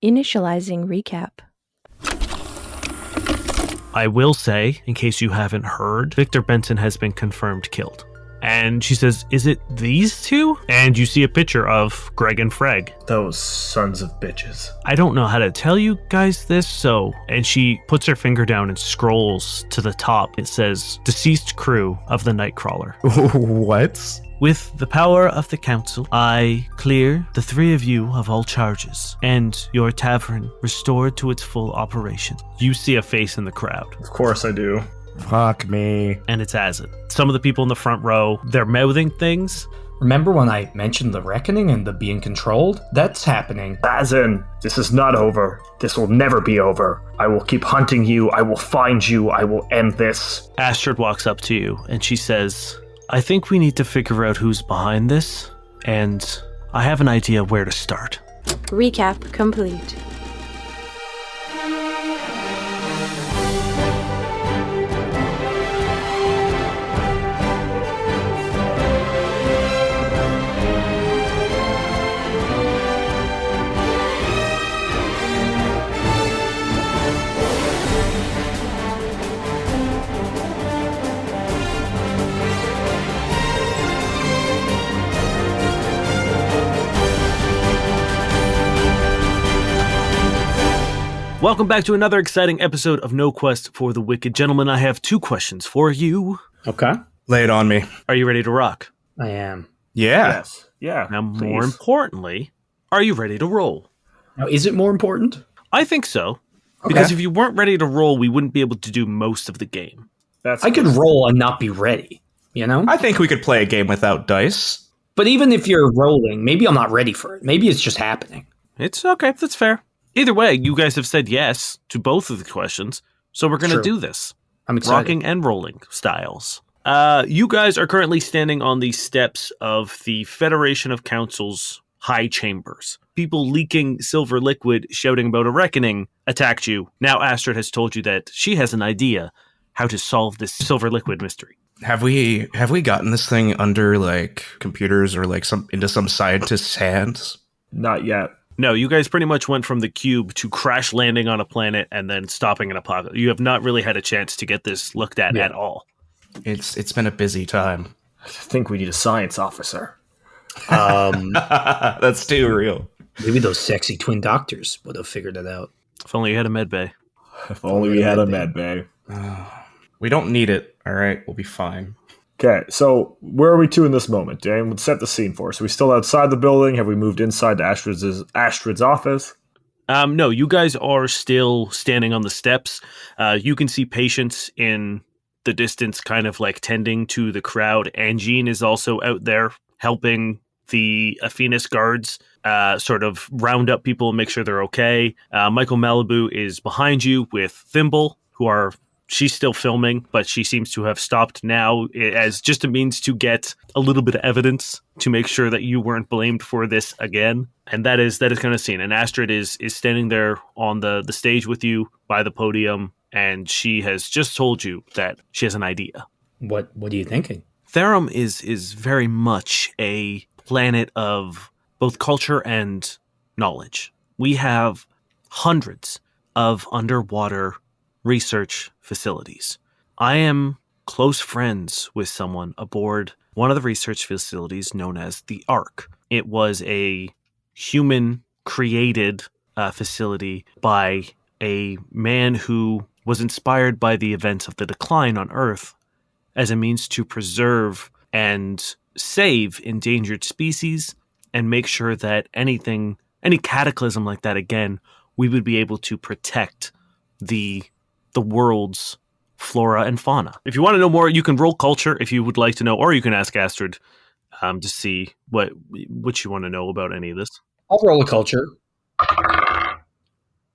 Initializing recap. I will say, in case you haven't heard, Victor Benson has been confirmed killed. And she says, is it these two? And you see a picture of Greg and Freg. Those sons of bitches. I don't know how to tell you guys this, so... And she puts her finger down and scrolls to the top. It says, deceased crew of the Nightcrawler. What? With the power of the council, I clear the three of you of all charges, and your tavern restored to its full operation. You see a face in the crowd. Of course I do. Fuck me. And it's Azin. Some of the people in the front row, they're mouthing things. Remember when I mentioned the reckoning and the being controlled? That's happening. Azin, this is not over. This will never be over. I will keep hunting you. I will find you. I will end this. Astrid walks up to you and she says, I think we need to figure out who's behind this, and I have an idea where to start. Recap complete. Welcome back to another exciting episode of No Quest for the Wicked. Gentlemen, I have two questions for you. Okay. Lay it on me. Are you ready to rock? I am. Yeah. Yes. Yeah. Now, please. more importantly, are you ready to roll? Now, is it more important? I think so. Okay. Because if you weren't ready to roll, we wouldn't be able to do most of the game. I could roll and not be ready, you know? I think we could play a game without dice. But even if you're rolling, maybe I'm not ready for it. Maybe it's just happening. It's okay. That's fair. Either way, you guys have said yes to both of the questions, so we're going to do this. I'm excited. Rocking and rolling styles. You guys are currently standing on the steps of the Federation of Council's high chambers. People leaking silver liquid, shouting about a reckoning, attacked you. Now Astrid has told you that she has an idea how to solve this silver liquid mystery. Have we gotten this thing under like computers or like into some scientist's hands? Not yet. No, you guys pretty much went from the cube to crash landing on a planet and then stopping in a pocket. You have not really had a chance to get this looked at at all. It's been a busy time. I think we need a science officer. That's too real. Maybe those sexy twin doctors would have figured it out. If only you had a med bay. If only we had a med bay. We don't need it, all right? We'll be fine. Okay, so where are we to in this moment, Dan? Let's set the scene for us. Are we still outside the building? Have we moved inside to Astrid's office? No, you guys are still standing on the steps. You can see patients in the distance kind of like tending to the crowd. Angine is also out there helping the Athenas guards sort of round up people and make sure they're okay. Michael Malibu is behind you with Thimble, she's still filming, but she seems to have stopped now as just a means to get a little bit of evidence to make sure that you weren't blamed for this again. And that is kind of scene. And Astrid is standing there on the stage with you by the podium, and she has just told you that she has an idea. What are you thinking? Therum is very much a planet of both culture and knowledge. We have hundreds of underwater research facilities. I am close friends with someone aboard one of the research facilities known as the Ark. It was a human-created facility by a man who was inspired by the events of the decline on Earth as a means to preserve and save endangered species and make sure that any cataclysm like that again, we would be able to protect the world's flora and fauna. If you want to know more, you can roll culture if you would like to know, or you can ask Astrid to see what you want to know about any of this. I'll roll a culture.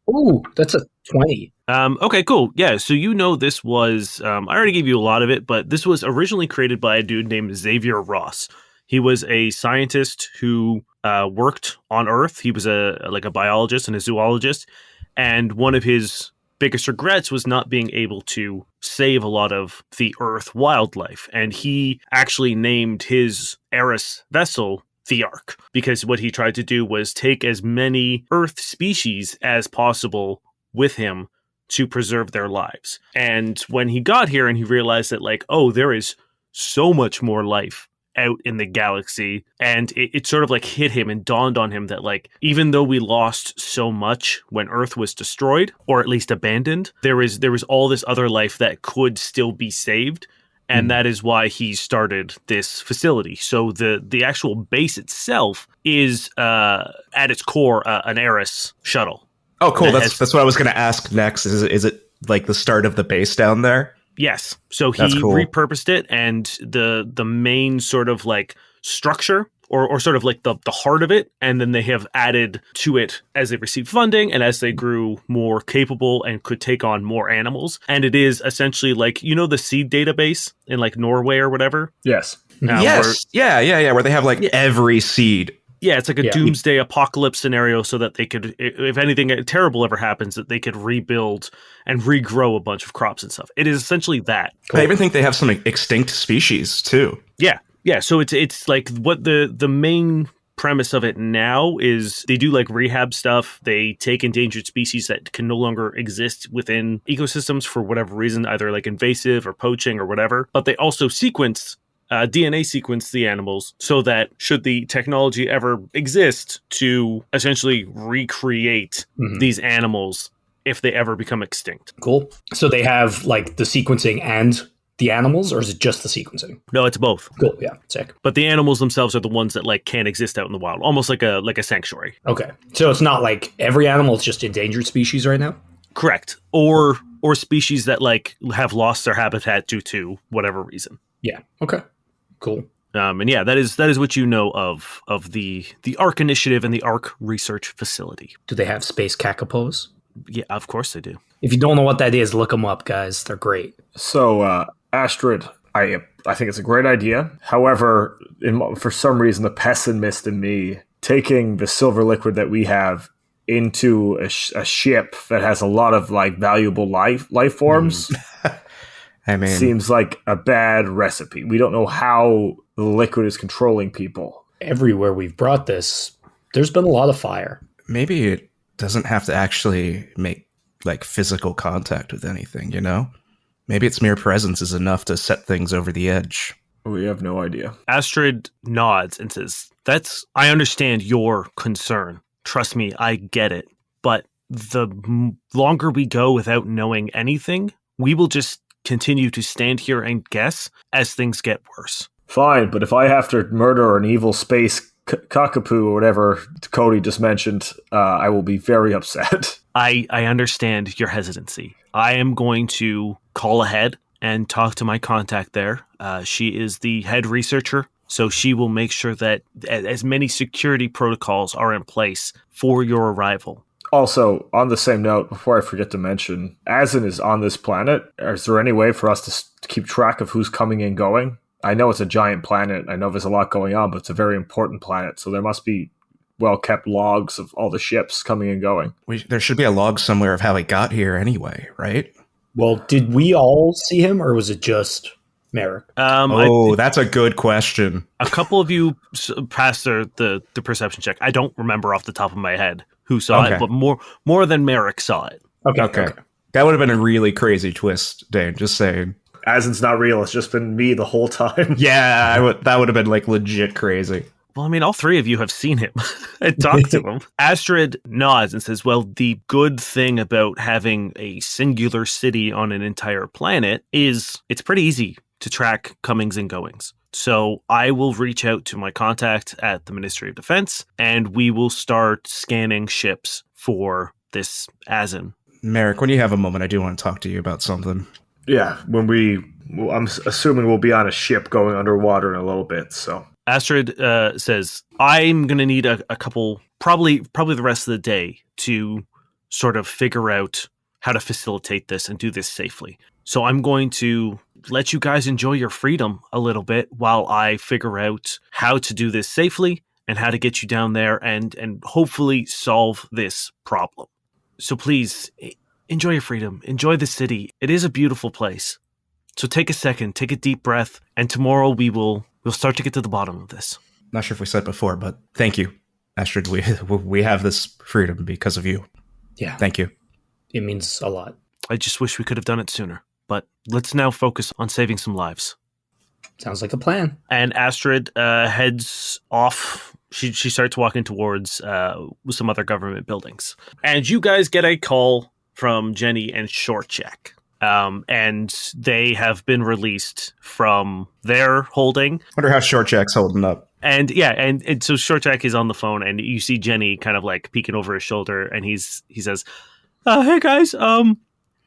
Ooh, that's a 20. Okay, cool. Yeah, so this was, I already gave you a lot of it, but this was originally created by a dude named Xavier Ross. He was a scientist who worked on Earth. He was a biologist and a zoologist, and one of his biggest regrets was not being able to save a lot of the Earth wildlife. And he actually named his Eris vessel the Ark, because what he tried to do was take as many Earth species as possible with him to preserve their lives. And when he got here and he realized that, like, oh, there is so much more life out in the galaxy, and it sort of like hit him and dawned on him that, like, even though we lost so much when Earth was destroyed, or at least abandoned, there was all this other life that could still be saved. And that is why he started this facility. So the actual base itself is, at its core, an Eris shuttle. Oh, cool. That's what I was going to ask next. Is it like the start of the base down there? Yes. So he repurposed it, and the main sort of like structure or sort of like the heart of it, and then they have added to it as they received funding and as they grew more capable and could take on more animals. And it is essentially like, you know, the seed database in like Norway or whatever? Yes. Yes. Where they have like every seed. Yeah, it's like a doomsday apocalypse scenario so that they could, if anything terrible ever happens, that they could rebuild and regrow a bunch of crops and stuff. It is essentially that. Cool. I even think they have some extinct species too. Yeah. Yeah, so it's like what the main premise of it now is they do like rehab stuff. They take endangered species that can no longer exist within ecosystems for whatever reason, either like invasive or poaching or whatever. But they also DNA sequence the animals so that should the technology ever exist to essentially recreate these animals if they ever become extinct. Cool. So they have like the sequencing and the animals, or is it just the sequencing? No, it's both. Cool. Yeah, sick. But the animals themselves are the ones that like can't exist out in the wild, almost like a sanctuary. Okay, so it's not like every animal; it's just endangered species right now. Correct. Or species that like have lost their habitat due to whatever reason. Yeah. Okay. Cool. And yeah, that is what you know of the ARC initiative and the ARC research facility. Do they have space kakapos? Yeah, of course they do. If you don't know what that is, look them up, guys. They're great. So, Astrid, I think it's a great idea. However, for some reason, the pessimist in me, taking the silver liquid that we have into a ship that has a lot of like valuable life forms, I mean, seems like a bad recipe. We don't know how the liquid is controlling people. Everywhere we've brought this, there's been a lot of fire. Maybe it doesn't have to actually make like physical contact with anything, you know? Maybe its mere presence is enough to set things over the edge. We have no idea. Astrid nods and says, I understand your concern. Trust me, I get it. But the longer we go without knowing anything, we will just continue to stand here and guess as things get worse. Fine, but if I have to murder an evil space cockapoo or whatever Cody just mentioned, I will be very upset. I understand your hesitancy. I am going to call ahead and talk to my contact there. She is the head researcher, so she will make sure that as many security protocols are in place for your arrival. Also, on the same note, before I forget to mention, Azin is on this planet. Is there any way for us to keep track of who's coming and going? I know it's a giant planet. I know there's a lot going on, but it's a very important planet, so there must be well-kept logs of all the ships coming and going. There should be a log somewhere of how he got here anyway, right? Well, did we all see him, or was it just Merrick? That's a good question. A couple of you passed the perception check. I don't remember off the top of my head who saw it, but more than Merrick saw it. Okay. That would have been a really crazy twist, Dane, just saying. Asin's not real. It's just been me the whole time. Yeah, that would have been like legit crazy. Well, I mean, all three of you have seen him and talked to him. Astrid nods and says, well, the good thing about having a singular city on an entire planet is it's pretty easy to track comings and goings. So I will reach out to my contact at the Ministry of Defense, and we will start scanning ships for this Asin. Merrick, when you have a moment, I do want to talk to you about something. Yeah, I'm assuming we'll be on a ship going underwater in a little bit, so... Astrid says, I'm going to need a couple, probably the rest of the day to sort of figure out how to facilitate this and do this safely. So I'm going to let you guys enjoy your freedom a little bit while I figure out how to do this safely and how to get you down there and hopefully solve this problem. So please, enjoy your freedom. Enjoy the city. It is a beautiful place. So take a second, take a deep breath, and tomorrow we'll start to get to the bottom of this. Not sure if we said before, but thank you, Astrid. We have this freedom because of you. Yeah. Thank you. It means a lot. I just wish we could have done it sooner. But let's now focus on saving some lives. Sounds like a plan. And Astrid heads off. She starts walking towards some other government buildings. And you guys get a call from Jenny and Shortcheck. And they have been released from their holding. Wonder how Shortcheck's holding up. And yeah, and so Shortcheck is on the phone, and you see Jenny kind of like peeking over his shoulder, and he says, "Hey guys,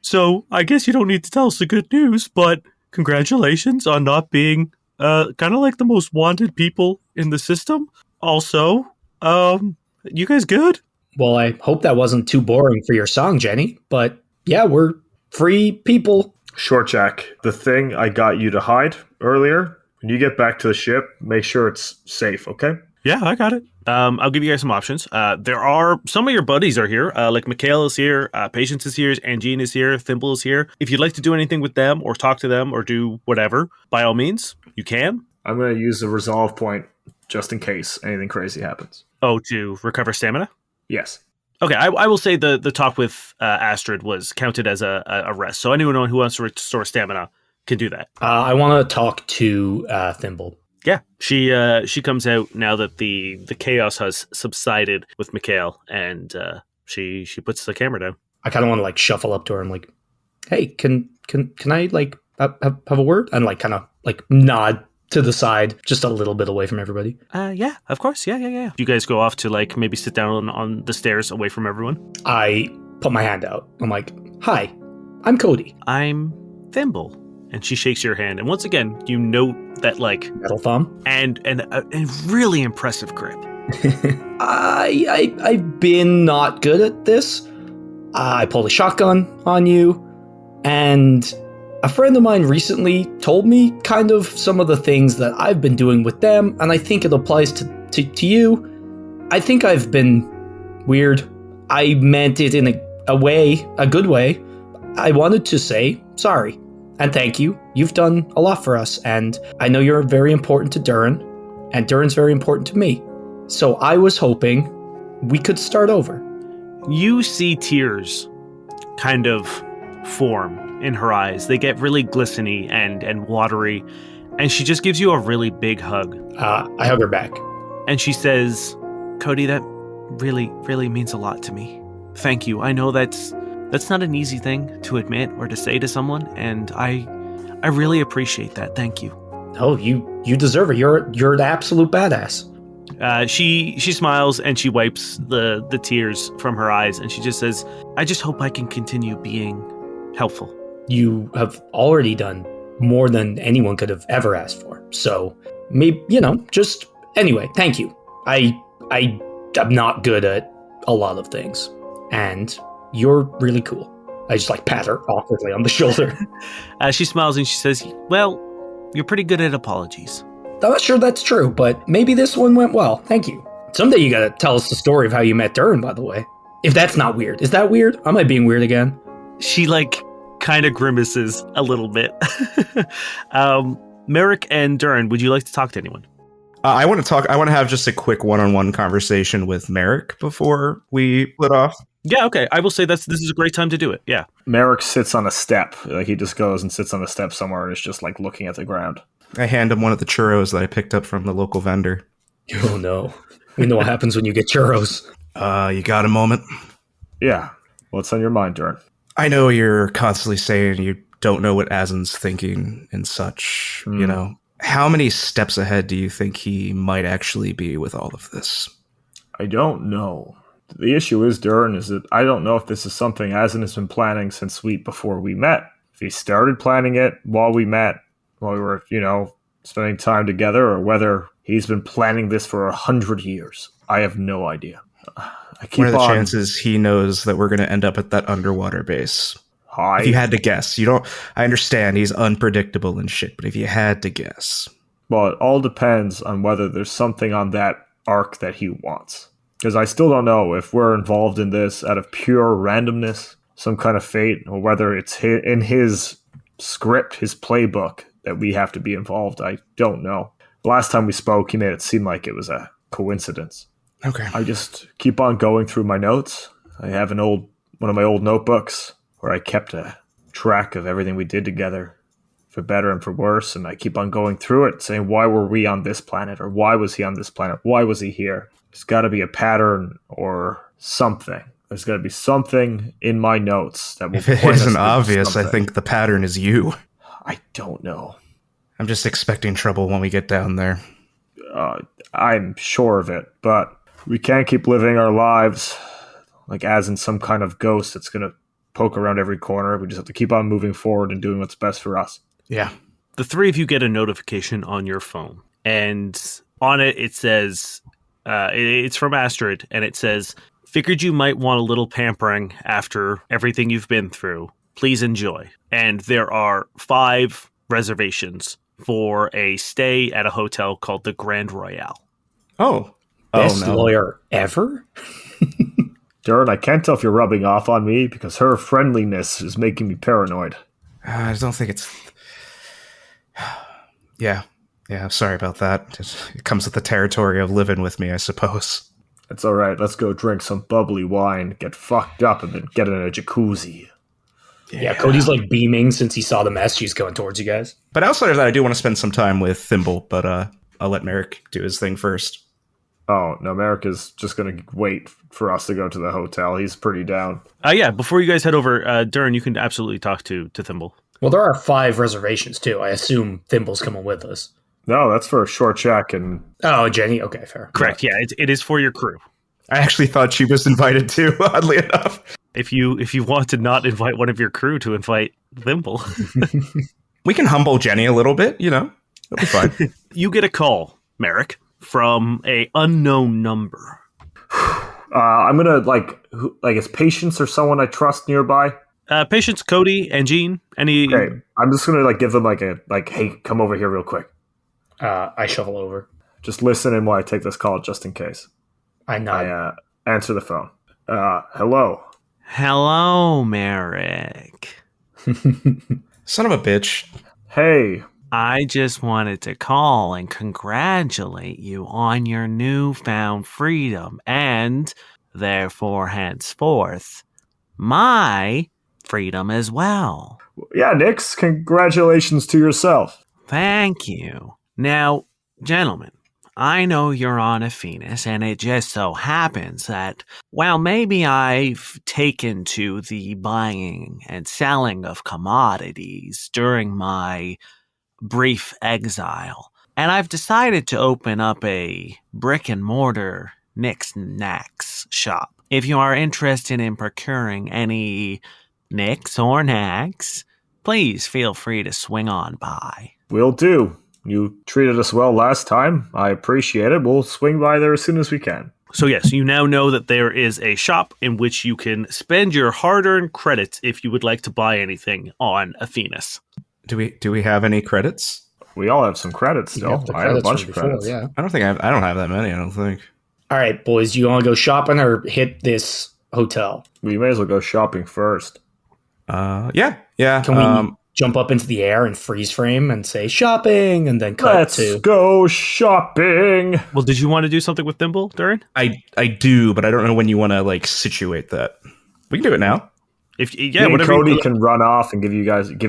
so I guess you don't need to tell us the good news, but congratulations on not being kind of like the most wanted people in the system. Also, you guys good?" Well, I hope that wasn't too boring for your song, Jenny, but yeah, we're free people. Shortcheck, the thing I got you to hide earlier, when you get back to the ship, make sure it's safe, okay? Yeah, I got it. I'll give you guys some options. There are some of your buddies are here. Like Mikhail is here, Patience is here, Angine is here, Thimble is here. If you'd like to do anything with them or talk to them or do whatever, by all means, you can. I'm going to use the resolve point just in case anything crazy happens. Oh, to recover stamina? Yes. Okay, I will say the talk with Astrid was counted as a rest. So anyone who wants to restore stamina can do that. I want to talk to Thimble. Yeah, she comes out now that the chaos has subsided with Mikhail, and she puts the camera down. I kind of want to like shuffle up to her and like, hey, can I like have a word? And like kind of like nod to the side, just a little bit away from everybody. Yeah, of course. Yeah. You guys go off to like maybe sit down on the stairs away from everyone. I put my hand out. I'm like, hi, I'm Cody. I'm Thimble. And she shakes your hand. And once again, you note that like Metal thumb. and a really impressive grip. I've been not good at this. I pulled a shotgun on you, and a friend of mine recently told me kind of some of the things that I've been doing with them, and I think it applies to you. I think I've been weird. I meant it in a good way. I wanted to say sorry and thank you. You've done a lot for us, and I know you're very important to Durrin, and Durrin's very important to me. So I was hoping we could start over. You see tears kind of form in her eyes. They get really glistening and watery, and she just gives you a really big hug. I hug her back. And she says, "Cody, that really, really means a lot to me. Thank you. I know that's not an easy thing to admit or to say to someone, and I really appreciate that. Thank you." Oh, you deserve it. You're an absolute badass. She smiles and she wipes the tears from her eyes, and she just says, "I just hope I can continue being helpful." You have already done more than anyone could have ever asked for. So maybe, just anyway, thank you. I'm not good at a lot of things, and you're really cool. I just like pat her awkwardly on the shoulder. She smiles and she says, "Well, you're pretty good at apologies." I'm not sure that's true, but maybe this one went well. Thank you. Someday you gotta tell us the story of how you met Durrin, by the way. If that's not weird. Is that weird? Am I being weird again? She kind of grimaces a little bit. Merrick and Durrin, would you like to talk to anyone? I want to have just a quick one-on-one conversation with Merrick before we split off. Yeah, okay. I will say this is a great time to do it. Yeah. Merrick sits on a step. Like, he just goes and sits on a step somewhere and is just like looking at the ground. I hand him one of the churros that I picked up from the local vendor. Oh no. We know what happens when you get churros. You got a moment? Yeah. What's on your mind, Durrin? I know you're constantly saying you don't know what Asin's thinking and such, How many steps ahead do you think he might actually be with all of this? I don't know. The issue is, Durrin, is that I don't know if this is something Asin has been planning since before we met. If he started planning it while we met, while we were, spending time together, or whether he's been planning this for 100 years. I have no idea. What are the chances he knows that we're going to end up at that underwater base? High. If you had to guess. I understand he's unpredictable and shit, but if you had to guess. Well, it all depends on whether there's something on that arc that he wants. Because I still don't know if we're involved in this out of pure randomness, some kind of fate, or whether it's in his script, his playbook, that we have to be involved. I don't know. last time we spoke, he made it seem like it was a coincidence. Okay. I just keep on going through my notes. I have one of my old notebooks where I kept a track of everything we did together, for better and for worse, and I keep on going through it, saying, why were we on this planet? Or why was he on this planet? Why was he here? There's got to be a pattern or something. There's got to be something in my notes that will If it point us isn't to obvious, I something. think the pattern is you. I don't know. I'm just expecting trouble when we get down there. I'm sure of it, but we can't keep living our lives like as in some kind of ghost that's going to poke around every corner. We just have to keep on moving forward and doing what's best for us. Yeah. The three of you get a notification on your phone, and on it says, it's from Astrid, and it says, figured you might want a little pampering after everything you've been through. Please enjoy. And there are 5 reservations for a stay at a hotel called the Grand Royale. Oh. Best no. lawyer ever? Durrin, I can't tell if you're rubbing off on me because her friendliness is making me paranoid. I don't think it's... Yeah, sorry about that. It comes with the territory of living with me, I suppose. It's all right. Let's go drink some bubbly wine, get fucked up, and then get in a jacuzzi. Yeah, Cody's like beaming since he saw the mess she's going towards you guys. But outside of that, I do want to spend some time with Thimble, but I'll let Merrick do his thing first. Oh, no, Merrick is just going to wait for us to go to the hotel. He's pretty down. Yeah, before you guys head over, Durrin, you can absolutely talk to Thimble. Well, there are 5 reservations too. I assume Thimble's coming with us. No, that's for a short check. And Oh, Jenny? Okay, fair. Correct, yeah, it is for your crew. I actually thought she was invited too, oddly enough. If you want to not invite one of your crew to invite Thimble. We can humble Jenny a little bit, It'll be fine. You get a call, Merrick, from a unknown number. I'm going to, is Patience or someone I trust nearby? Patience, Cody, and Jean. Any? Okay, I'm just going to, give them, hey, come over here real quick. I shovel over. Just listen in while I take this call just in case. I nod. I answer the phone. Hello. Hello, Merrick. Son of a bitch. Hey. I just wanted to call and congratulate you on your newfound freedom and, therefore, henceforth, my freedom as well. Yeah, Nix, congratulations to yourself. Thank you. Now, gentlemen, I know you're on a Phoenix, and it just so happens that, well, maybe I've taken to the buying and selling of commodities during my brief exile, and I've decided to open up a brick and mortar knicks-knacks shop. If you are interested in procuring any knicks or knacks, please feel free to swing on by. Will do. You treated us well last time. I appreciate it. We'll swing by there as soon as we can. So yes, you now know that there is a shop in which you can spend your hard-earned credits if you would like to buy anything on Athenas. Do we have any credits? We all have some credits still. I have a bunch of credits. Yeah. I don't have that many, I don't think. All right, boys, you want to go shopping or hit this hotel? We may as well go shopping first. Yeah. Can we jump up into the air and freeze frame and say shopping and then cut Let's to... go shopping. Well, did you want to do something with Thimble, Durrin? I do, but I don't know when you want to situate that. We can do it now. Me and Cody can run off and give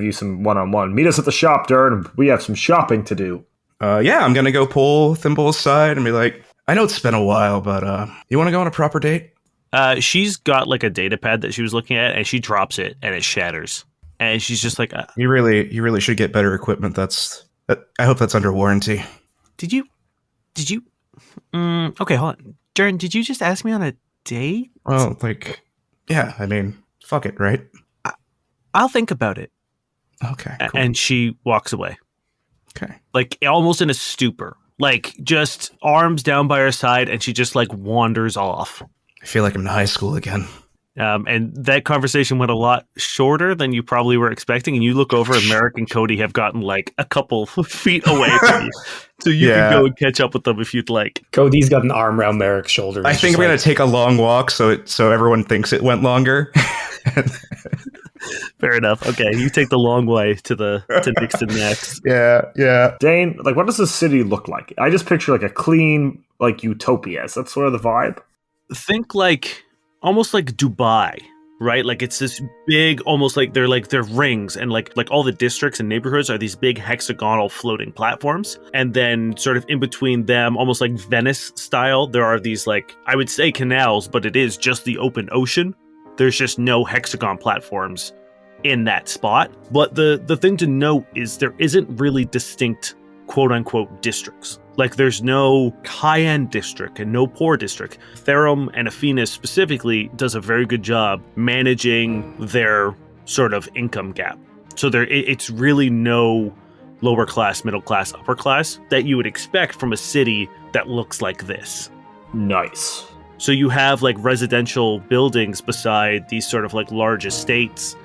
you some one-on-one. Meet us at the shop, Durrin. We have some shopping to do. Yeah, I'm gonna go pull Thimble aside and be like, I know it's been a while, but you want to go on a proper date? She's got a data pad that she was looking at, and she drops it, and it shatters. And she's just like, You really should get better equipment. I hope that's under warranty. Did you? Okay, hold on. Durrin, did you just ask me on a date? Well, yeah, I mean, fuck it, right? I'll think about it. Okay, cool. And she walks away. Okay. Almost in a stupor. Just arms down by her side, and she just, wanders off. I feel like I'm in high school again. And that conversation went a lot shorter than you probably were expecting. And you look over, and Merrick and Cody have gotten, a couple feet away from you. So you can go and catch up with them if you'd like. Cody's got an arm around Merrick's shoulder. I think I'm going to take a long walk so everyone thinks it went longer. Fair enough. Okay, you take the long way to Nixon next. Yeah. Dane, like, what does the city look like? I just picture like a clean, like, utopia. Is that sort of the vibe? Think like almost like Dubai, right? Like it's this big, almost like they're rings, and like all the districts and neighborhoods are these big hexagonal floating platforms, and then sort of in between them, almost like Venice style, there are these, like, I would say canals, but it is just the open ocean. There's just no hexagon platforms in that spot. But the thing to note is there isn't really distinct quote unquote districts. Like there's no high-end district and no poor district. Therum and Athenas specifically does a very good job managing their sort of income gap. So it's really no lower class, middle class, upper class that you would expect from a city that looks like this. Nice. So you have like residential buildings beside these sort of like large estates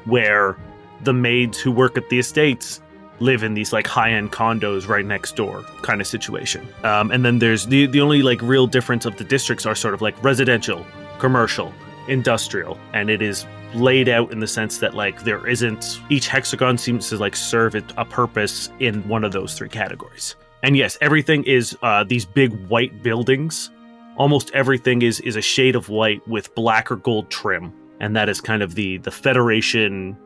where the maids who work at the estates live in these like high-end condos right next door kind of situation. And then there's the only like real difference of the districts are sort of like residential, commercial, industrial, and it is laid out in the sense that like there isn't, each hexagon seems to like serve a purpose in one of those three categories. And yes, everything is these big white buildings. Almost everything is a shade of white with black or gold trim. And that is kind of the Federation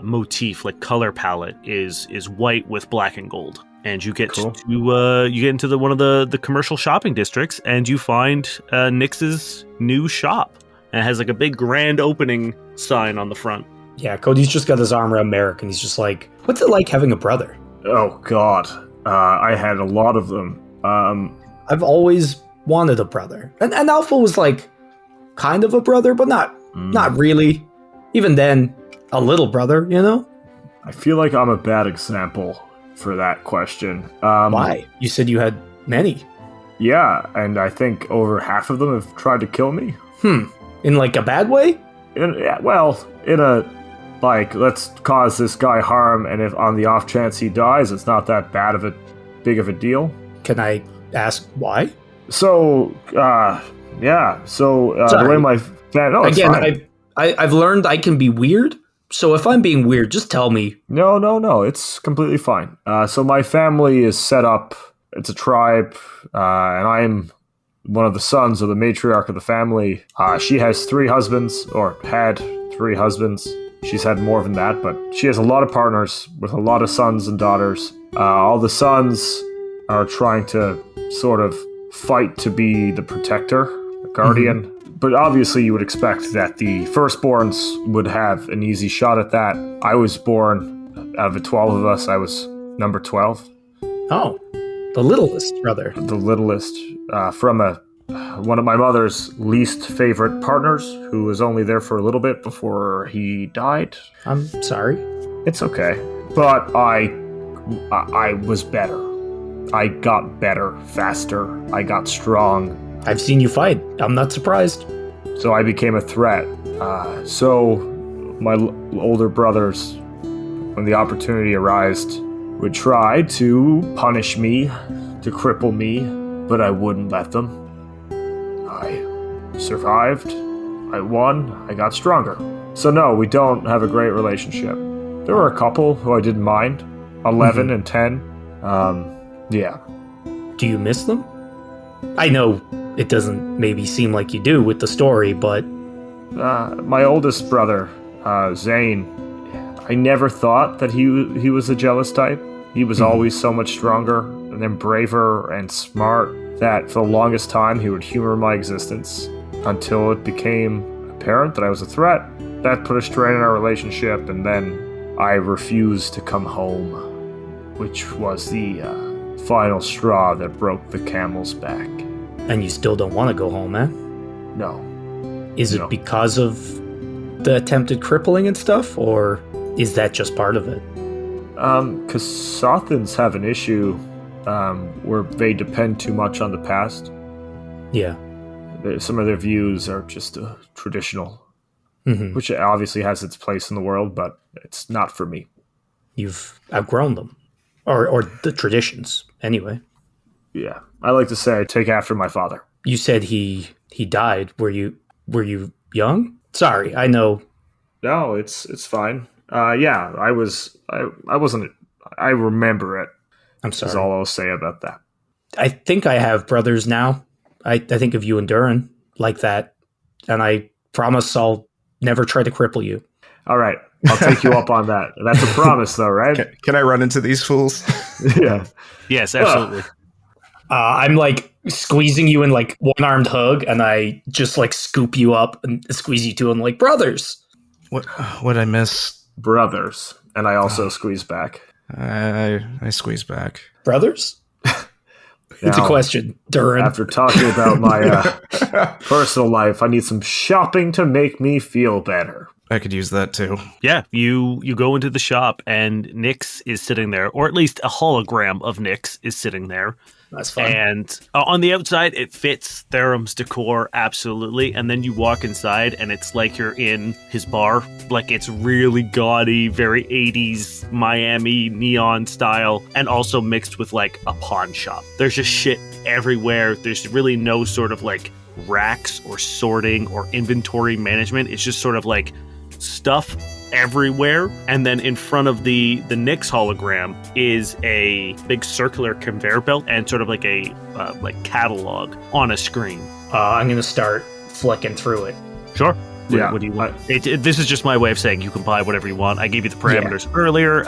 motif, like color palette is white with black and gold. And you get Cool. to you get into one of the commercial shopping districts, and you find Nyx's new shop. And it has like a big grand opening sign on the front. Yeah, Cody's just got his arm around Merrick, and he's just like, "What's it like having a brother?" Oh, God. I had a lot of them. I've always wanted a brother, and Alpha was like kind of a brother, but not really. Even then, a little brother, you know? I feel like I'm a bad example for that question. Why? You said you had many. Yeah, and I think over half of them have tried to kill me. In like a bad way? In a, like, let's cause this guy harm, and if on the off chance he dies, it's not that big of a deal. Can I ask why? So, yeah. So, the way my... No, it's Again, fine. I've learned I can be weird, so if I'm being weird, just tell me. No, it's completely fine. So my family is set up, it's a tribe, and I'm one of the sons of the matriarch of the family. She has 3 husbands, or had 3 husbands. She's had more than that, but she has a lot of partners with a lot of sons and daughters. All the sons are trying to sort of fight to be the protector, the guardian. Mm-hmm. But obviously you would expect that the firstborns would have an easy shot at that. I was born, out of the 12 of us, I was number 12. Oh, the littlest brother. The littlest, from one of my mother's least favorite partners, who was only there for a little bit before he died. I'm sorry. It's okay. But I was better. I got better, faster. I got strong. I've seen you fight. I'm not surprised. So I became a threat. So my older brothers, when the opportunity arose, would try to punish me, to cripple me, but I wouldn't let them. I survived. I won. I got stronger. So no, we don't have a great relationship. There were a couple who I didn't mind. 11 and 10. Yeah. Do you miss them? I know it doesn't maybe seem like you do with the story, but... My oldest brother, Zane, I never thought that he was a jealous type. He was always so much stronger and then braver and smart that for the longest time he would humor my existence until it became apparent that I was a threat. That put a strain on our relationship, and then I refused to come home, which was the final straw that broke the camel's back. And you still don't want to go home, eh? No. Is it because of the attempted crippling and stuff, or is that just part of it? Because Sothans have an issue where they depend too much on the past. Yeah. Some of their views are just traditional, which obviously has its place in the world, but it's not for me. You've outgrown them. Or the traditions, anyway. Yeah. I like to say I take after my father. You said he died. Were you young? Sorry, I know. No, it's fine. Yeah, I wasn't. I remember it. I'm Is sorry. all I'll say about that. I think I have brothers now. I think of you and Durrin like that. And I promise I'll never try to cripple you. All right, I'll take you up on that. That's a promise, though, right? Can I run into these fools? Yeah. Yes, absolutely. I'm like squeezing you in like one-armed hug, and I just like scoop you up and squeeze you too, and like, brothers. What I miss? Brothers. And I also squeeze back. I squeeze back. Brothers? It's a Now, question, Durrin. After talking about my personal life, I need some shopping to make me feel better. I could use that too. Yeah, you go into the shop and Nyx is sitting there, or at least a hologram of Nyx is sitting there. That's fun. And on the outside, it fits Therum's decor absolutely. And then you walk inside, and it's like you're in his bar. Like, it's really gaudy, very 80s Miami neon style, and also mixed with like a pawn shop. There's just shit everywhere. There's really no sort of like racks or sorting or inventory management. It's just sort of like stuff everywhere. And then in front of the Nyx hologram is a big circular conveyor belt and sort of like a like catalog on a screen. I'm going to start flicking through it. Sure. Yeah. What do you want? This is just my way of saying you can buy whatever you want. I gave you the parameters earlier.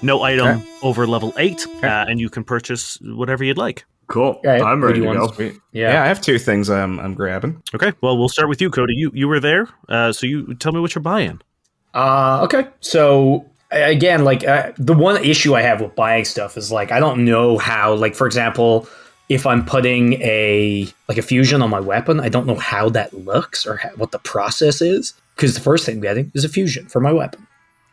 No item over level 8, and you can purchase whatever you'd like. Cool. Okay. I'm What ready do to you go. want? Sweet. Yeah. I have 2 things I'm grabbing. Okay. Well, we'll start with you, Cody. You were there, so you tell me what you're buying. Okay. So again, like the one issue I have with buying stuff is like I don't know how. Like for example, if I'm putting a fusion on my weapon, I don't know how that looks or what the process is. Because the first thing I'm getting is a fusion for my weapon.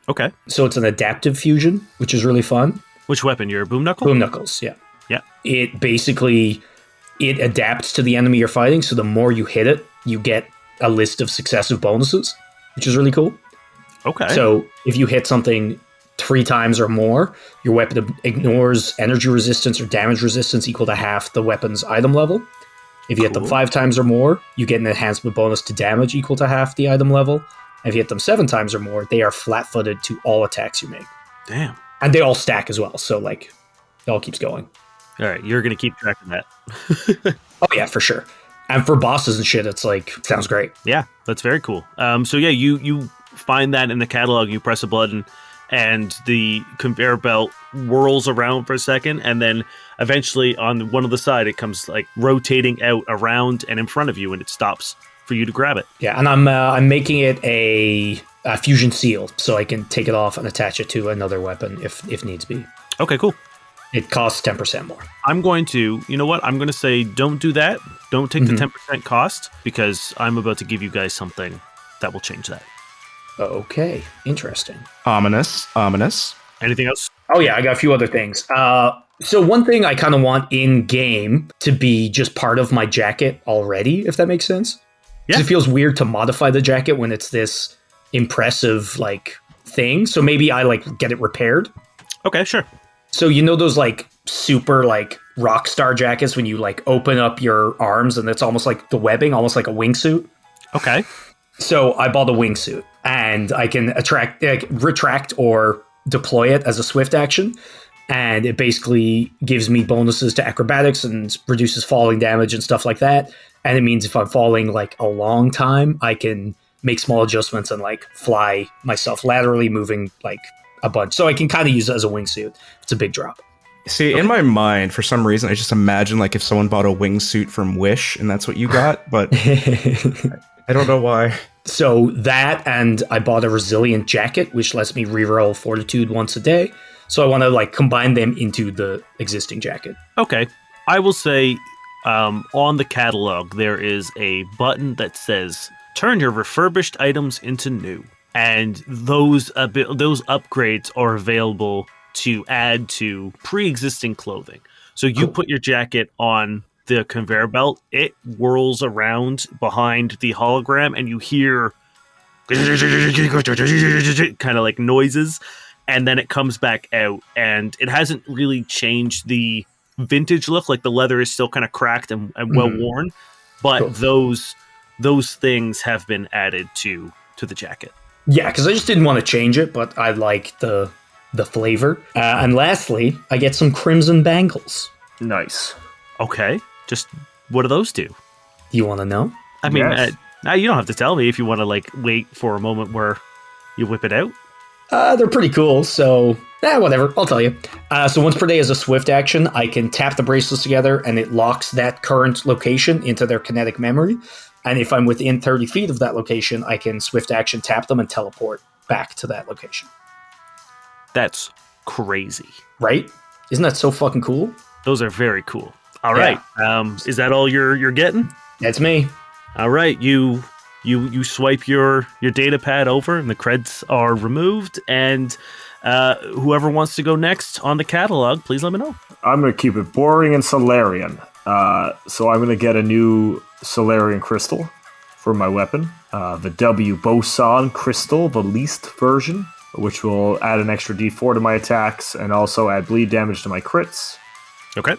Okay. So it's an adaptive fusion, which is really fun. Which weapon? Your boom knuckle? Boom knuckles, yeah. Yeah. It basically adapts to the enemy you're fighting. So the more you hit it, you get a list of successive bonuses, which is really cool. Okay. So if you hit something 3 times or more, your weapon ignores energy resistance or damage resistance equal to half the weapon's item level. If you hit them 5 times or more, you get an enhancement bonus to damage equal to half the item level. And if you hit them 7 times or more, they are flat-footed to all attacks you make. Damn. And they all stack as well, so like it all keeps going. All right, you're going to keep track of that. Oh yeah, for sure. And for bosses and shit, it's like, sounds great. Yeah, that's very cool. So yeah, you find that in the catalog, you press a button, and the conveyor belt whirls around for a second, and then eventually on one of the side, it comes like rotating out around and in front of you, and it stops for you to grab it. Yeah, and I'm making it a fusion seal, so I can take it off and attach it to another weapon if needs be. Okay, cool. It costs 10% more. I'm going to, you know what? I'm going to say don't do that. Don't take the 10% cost, because I'm about to give you guys something that will change that. Okay, interesting. Ominous. Anything else? Oh yeah, I got a few other things. So one thing I kind of want in game to be just part of my jacket already, if that makes sense. 'Cause Yeah. it feels weird to modify the jacket when it's this impressive like thing. So maybe I like get it repaired. Okay, sure. So you know those like super like rock star jackets when you like open up your arms and it's almost like the webbing, almost like a wingsuit. Okay. So I bought a wingsuit and I can retract or deploy it as a swift action. And it basically gives me bonuses to acrobatics and reduces falling damage and stuff like that. And it means if I'm falling like a long time, I can make small adjustments and like fly myself laterally, moving like a bunch. So I can kind of use it as a wingsuit. It's a big drop. See, in my mind, for some reason, I just imagine like if someone bought a wingsuit from Wish and that's what you got, but I don't know why. So that, and I bought a resilient jacket, which lets me reroll fortitude once a day. So I want to like combine them into the existing jacket. Okay. I will say on the catalog, there is a button that says, turn your refurbished items into new. And those upgrades are available to add to pre-existing clothing. So you put your jacket on the conveyor belt, it whirls around behind the hologram, and you hear kind of like noises, and then it comes back out, and it hasn't really changed the vintage look. Like the leather is still kind of cracked and well worn, but Cool. those things have been added to the jacket. Yeah, because I just didn't want to change it, but I like the flavor. And lastly, I get some crimson bangles. Nice. Okay. Just what do those do? You want to know? I mean, Yes. you don't have to tell me if you want to like wait for a moment where you whip it out. They're pretty cool, so whatever. I'll tell you. So once per day as a swift action, I can tap the bracelets together, and it locks that current location into their kinetic memory. And if I'm within 30 feet of that location, I can swift action tap them and teleport back to that location. That's crazy. Right? Isn't that so fucking cool? Those are very cool. All right. Is that all you're getting? That's me. All right. You swipe your data pad over, and the creds are removed. And whoever wants to go next on the catalog, please let me know. I'm going to keep it boring and Solarian. So I'm going to get a new Solarian crystal for my weapon. The W Boson crystal, the least version, which will add an extra D4 to my attacks and also add bleed damage to my crits. Okay.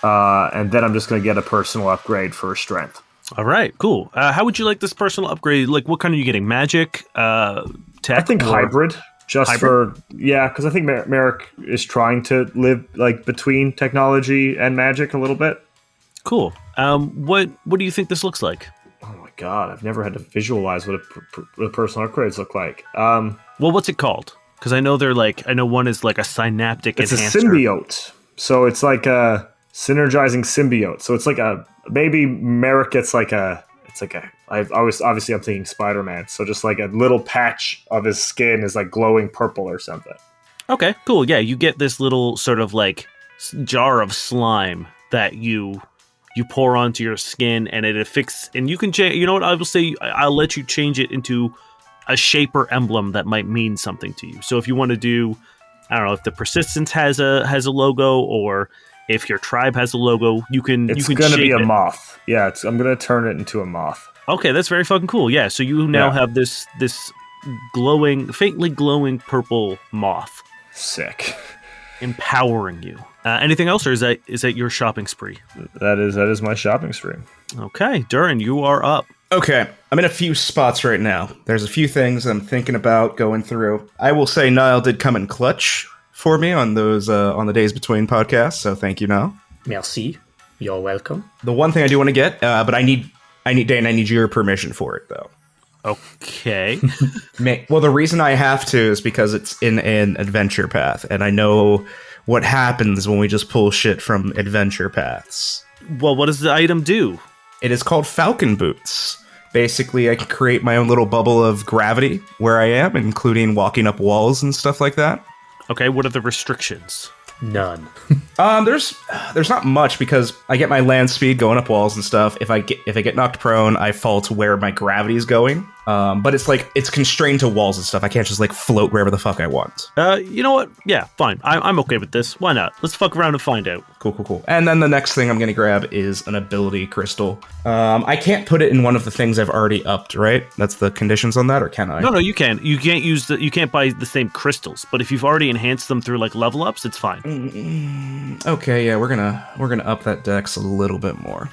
And then I'm just going to get a personal upgrade for strength. All right. Cool. How would you like this personal upgrade? Like, what kind are you getting? Magic, tech? I think or- hybrid. Because I think Merrick is trying to live like between technology and magic a little bit. Cool. What do you think this looks like? Oh my god, I've never had to visualize what a personal upgrades look like. Well, what's it called? Because I know one is like a synaptic It's enhancer. a symbiote, so it's like a synergizing symbiote. So it's like maybe Merrick gets like a. Obviously I'm thinking Spider-Man, so just like a little patch of his skin is like glowing purple or something. Okay, cool. Yeah, you get this little sort of like jar of slime that you pour onto your skin, and it affixes. And you can change. You know what? I will say I'll let you change it into a shape or emblem that might mean something to you. So if you want to do, I don't know, if the Persistence has a logo, or if your tribe has a logo, you can. It's you can gonna shape be a it. moth. Yeah, I'm gonna turn it into a moth. Okay, that's very fucking cool. Yeah, so you now have this glowing, faintly glowing purple moth Sick. empowering you. Anything else, or is that your shopping spree? That is my shopping stream. Okay, Durrin, you are up. Okay, I'm in a few spots right now. There's a few things I'm thinking about going through. I will say Niall did come in clutch for me on those on the Days Between podcasts, so thank you, Niall. Merci. You're welcome. The one thing I do want to get, but I need Dane, I need your permission for it though. Okay. Well, the reason I have to is because it's in an adventure path, and I know what happens when we just pull shit from adventure paths. Well, what does the item do? It is called Falcon Boots. Basically, I can create my own little bubble of gravity where I am, including walking up walls and stuff like that. Okay, what are the restrictions? None. There's not much because I get my land speed going up walls and stuff. If I get knocked prone, I fall to where my gravity is going. But it's constrained to walls and stuff. I can't just like float wherever the fuck I want. You know what? Yeah, fine. I'm okay with this. Why not? Let's fuck around and find out. Cool. And then the next thing I'm gonna grab is an ability crystal. I can't put it in one of the things I've already upped, right? That's the conditions on that, or can I? No, you can. You can't buy the same crystals, but if you've already enhanced them through like level ups, it's fine. Okay, yeah, we're gonna up that dex a little bit more.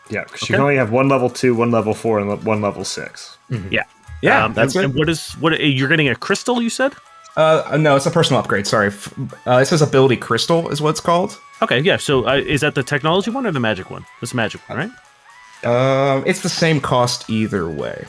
Yeah, because you can only have one level 2, one level 4, and one level 6. Mm-hmm. Yeah. Yeah, that's and what you're getting a crystal, you said? No, it's a personal upgrade. Sorry, it says ability crystal is what it's called. Okay, yeah. So is that the technology one or the magic one? It's the magic one, right? It's the same cost either way.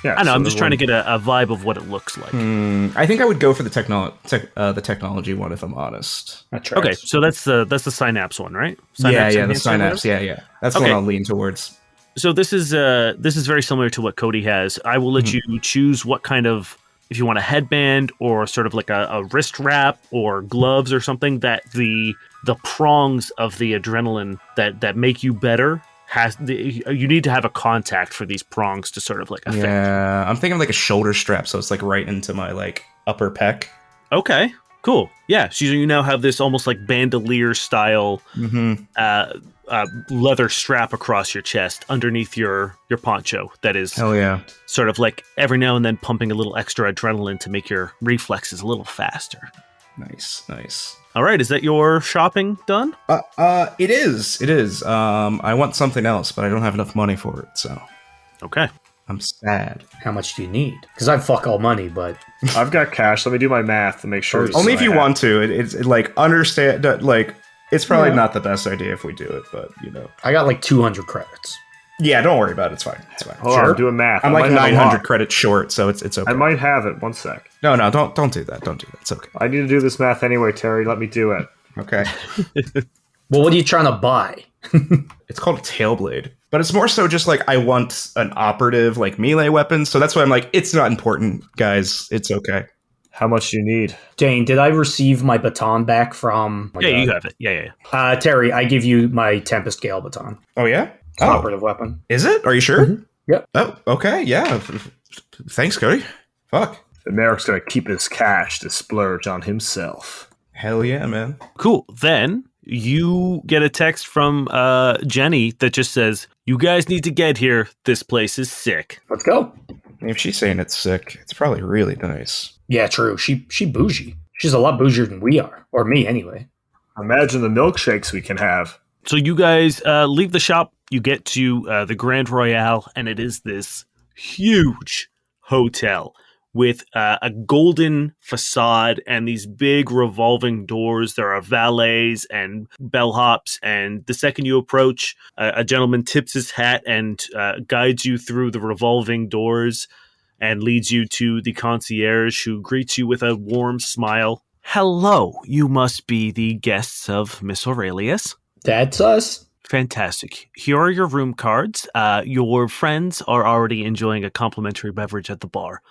Yeah, I know. so I'm just trying to get a vibe of what it looks like. I think I would go for the technology one if I'm honest. That's right. Okay, so that's the synapse one, right? The enhancer, synapse. whatever? Yeah. That's the one I'll lean towards. So this is very similar to what Cody has. I will let you choose what kind of, if you want a headband or sort of like a wrist wrap or gloves or something, that the prongs of the adrenaline that make you better you need to have a contact for these prongs to sort of like affect. Yeah, I'm thinking like a shoulder strap, so it's like right into my like upper pec. Okay, cool. Yeah, so you now have this almost like bandolier style leather strap across your chest underneath your poncho that is Hell yeah. sort of like every now and then pumping a little extra adrenaline to make your reflexes a little faster. Nice. All right, is that your shopping done? It is. I want something else, but I don't have enough money for it, so. Okay. I'm sad. How much do you need? Because I fuck all money, but I've got cash. Let me do my math to make sure. Only if you want to. It's like understand that like it's probably not the best idea if we do it, but you know. I got like 200 credits. Yeah, don't worry about it. It's fine. It's fine. Hold on, I'm doing math. I'm I like might have a 900 lot. credits short, so it's okay. I might have it. One sec. No, don't do that. Don't do that. It's okay. I need to do this math anyway, Terry. Let me do it. Okay. Well, what are you trying to buy? It's called a tailblade, but it's more so just like I want an operative like melee weapon, so that's why I'm like, it's not important, guys. It's okay. How much do you need? Dane, did I receive my baton back from... Yeah, you have it. Yeah. Terry, I give you my Tempest Gale baton. Oh yeah. It's an operative weapon. Is it? Are you sure? Mhm. Yep. Oh, okay. Yeah. Thanks, Cody. Fuck. And Merrick's gonna keep his cash to splurge on himself. Hell yeah, man. Cool. Then you get a text from Jenny that just says, "You guys need to get here. This place is sick." Let's go. If she's saying it's sick, it's probably really nice. Yeah, true. She bougie. She's a lot bougier than we are. Or me, anyway. Imagine the milkshakes we can have. So you guys leave the shop. You get to the Grand Royale, and it is this huge hotel with a golden facade and these big revolving doors. There are valets and bellhops, and the second you approach, a gentleman tips his hat and guides you through the revolving doors and leads you to the concierge, who greets you with a warm smile. "Hello, you must be the guests of Miss Aurelius." That's us. Fantastic. Here are your room cards. Your friends are already enjoying a complimentary beverage at the bar.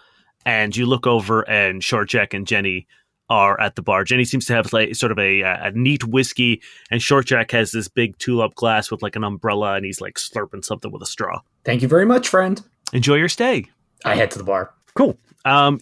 And you look over, and Short Jack and Jenny are at the bar. Jenny seems to have like sort of a neat whiskey, and Short Jack has this big tulip glass with like an umbrella, and he's like slurping something with a straw. Thank you very much, friend. Enjoy your stay. I head to the bar. Cool.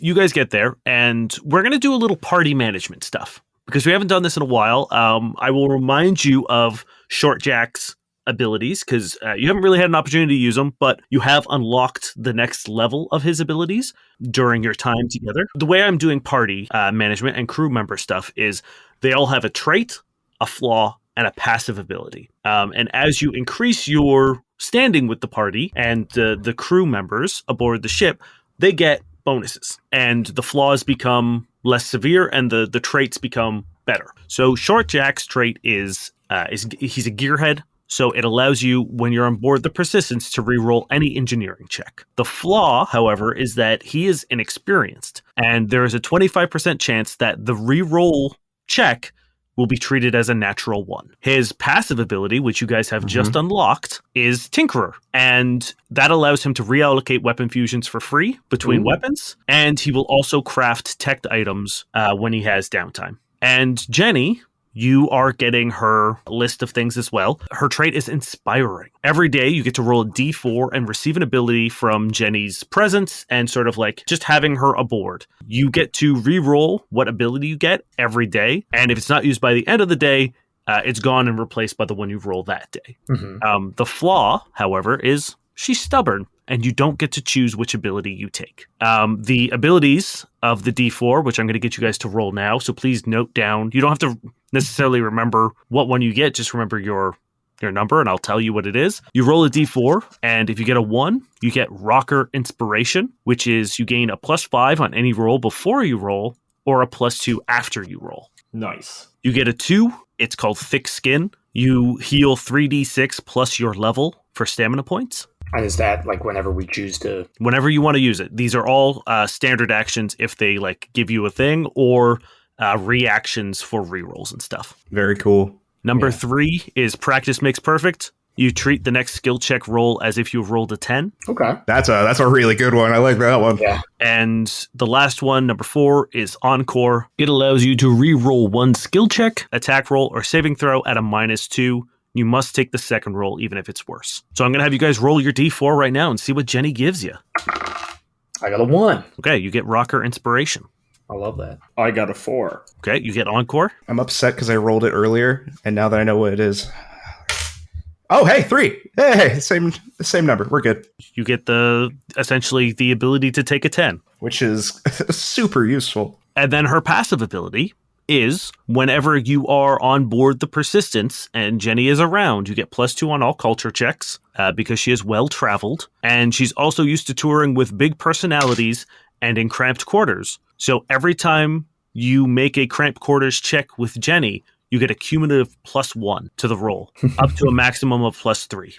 You guys get there, and we're going to do a little party management stuff because we haven't done this in a while. I will remind you of Short Jack's abilities because you haven't really had an opportunity to use them, but you have unlocked the next level of his abilities during your time together. The way I'm doing party management and crew member stuff is they all have a trait, a flaw, and a passive ability. And as you increase your standing with the party and the crew members aboard the ship, they get bonuses, and the flaws become less severe, and the traits become better. So Short Jack's trait is he's a gearhead. So it allows you, when you're on board the Persistence, to reroll any engineering check. The flaw, however, is that he is inexperienced, and there is a 25% chance that the reroll check will be treated as a natural one. His passive ability, which you guys have just unlocked, is Tinkerer, and that allows him to reallocate weapon fusions for free between weapons, and he will also craft tech items when he has downtime. And Jenny, you are getting her list of things as well. Her trait is Inspiring. Every day you get to roll a d4 and receive an ability from Jenny's presence and sort of like just having her aboard. You get to re-roll what ability you get every day. And if it's not used by the end of the day, it's gone and replaced by the one you roll that day. The flaw, however, is she's stubborn, and you don't get to choose which ability you take. The abilities of the D4, which I'm going to get you guys to roll now, so please note down. You don't have to necessarily remember what one you get, just remember your number, and I'll tell you what it is. You roll a D4, and if you get a 1, you get Rocker Inspiration, which is you gain a +5 on any roll before you roll, or a +2 after you roll. Nice. You get a 2, it's called Thick Skin. You heal 3d6 plus your level for stamina points. And is that like whenever we choose to... Whenever you want to use it. These are all standard actions if they like give you a thing, or reactions for rerolls and stuff. Very cool. Number 3 is Practice Makes Perfect. You treat the next skill check roll as if you've rolled a 10. Okay. That's a really good one. I like that one. Yeah. And the last one, number 4, is Encore. It allows you to re-roll one skill check, attack roll, or saving throw at a -2. You must take the second roll, even if it's worse. So I'm going to have you guys roll your D4 right now and see what Jenny gives you. I got a 1. Okay, you get Rocker Inspiration. I love that. I got a 4. Okay, you get Encore. I'm upset because I rolled it earlier, and now that I know what it is... Oh, hey, 3. Hey, same number. We're good. You get essentially the ability to take a 10. Which is super useful. And then her passive ability is whenever you are on board the Persistence and Jenny is around, you get +2 on all culture checks because she is well-traveled. And she's also used to touring with big personalities and in cramped quarters. So every time you make a cramped quarters check with Jenny, you get a cumulative +1 to the roll, up to a maximum of +3.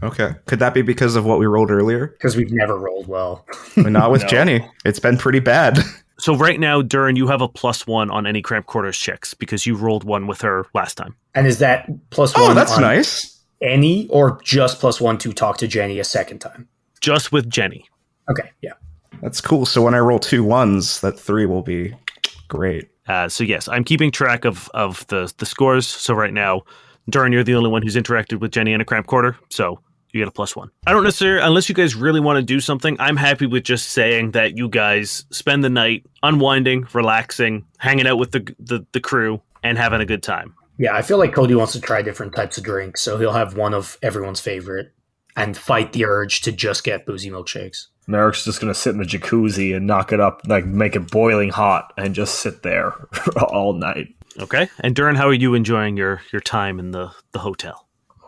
Okay. Could that be because of what we rolled earlier? Because we've never rolled well. But not with No. Jenny. It's been pretty bad. So right now, Durrin, you have a +1 on any cramped quarters checks because you rolled 1 with her last time. And is that +1 Oh, that's on nice. any, or just +1 to talk to Jenny a second time? Just with Jenny. Okay, yeah. That's cool. So when I roll 2 1s, that 3 will be great. So yes, I'm keeping track of the scores. So right now, Durrin, you're the only one who's interacted with Jenny in a cramped quarter. So you get a +1. I don't necessarily, unless you guys really want to do something, I'm happy with just saying that you guys spend the night unwinding, relaxing, hanging out with the crew, and having a good time. Yeah, I feel like Cody wants to try different types of drinks, so he'll have one of everyone's favorite and fight the urge to just get boozy milkshakes. Merrick's just going to sit in the jacuzzi and knock it up, like make it boiling hot and just sit there all night. Okay. And Durrin, how are you enjoying your time in the hotel?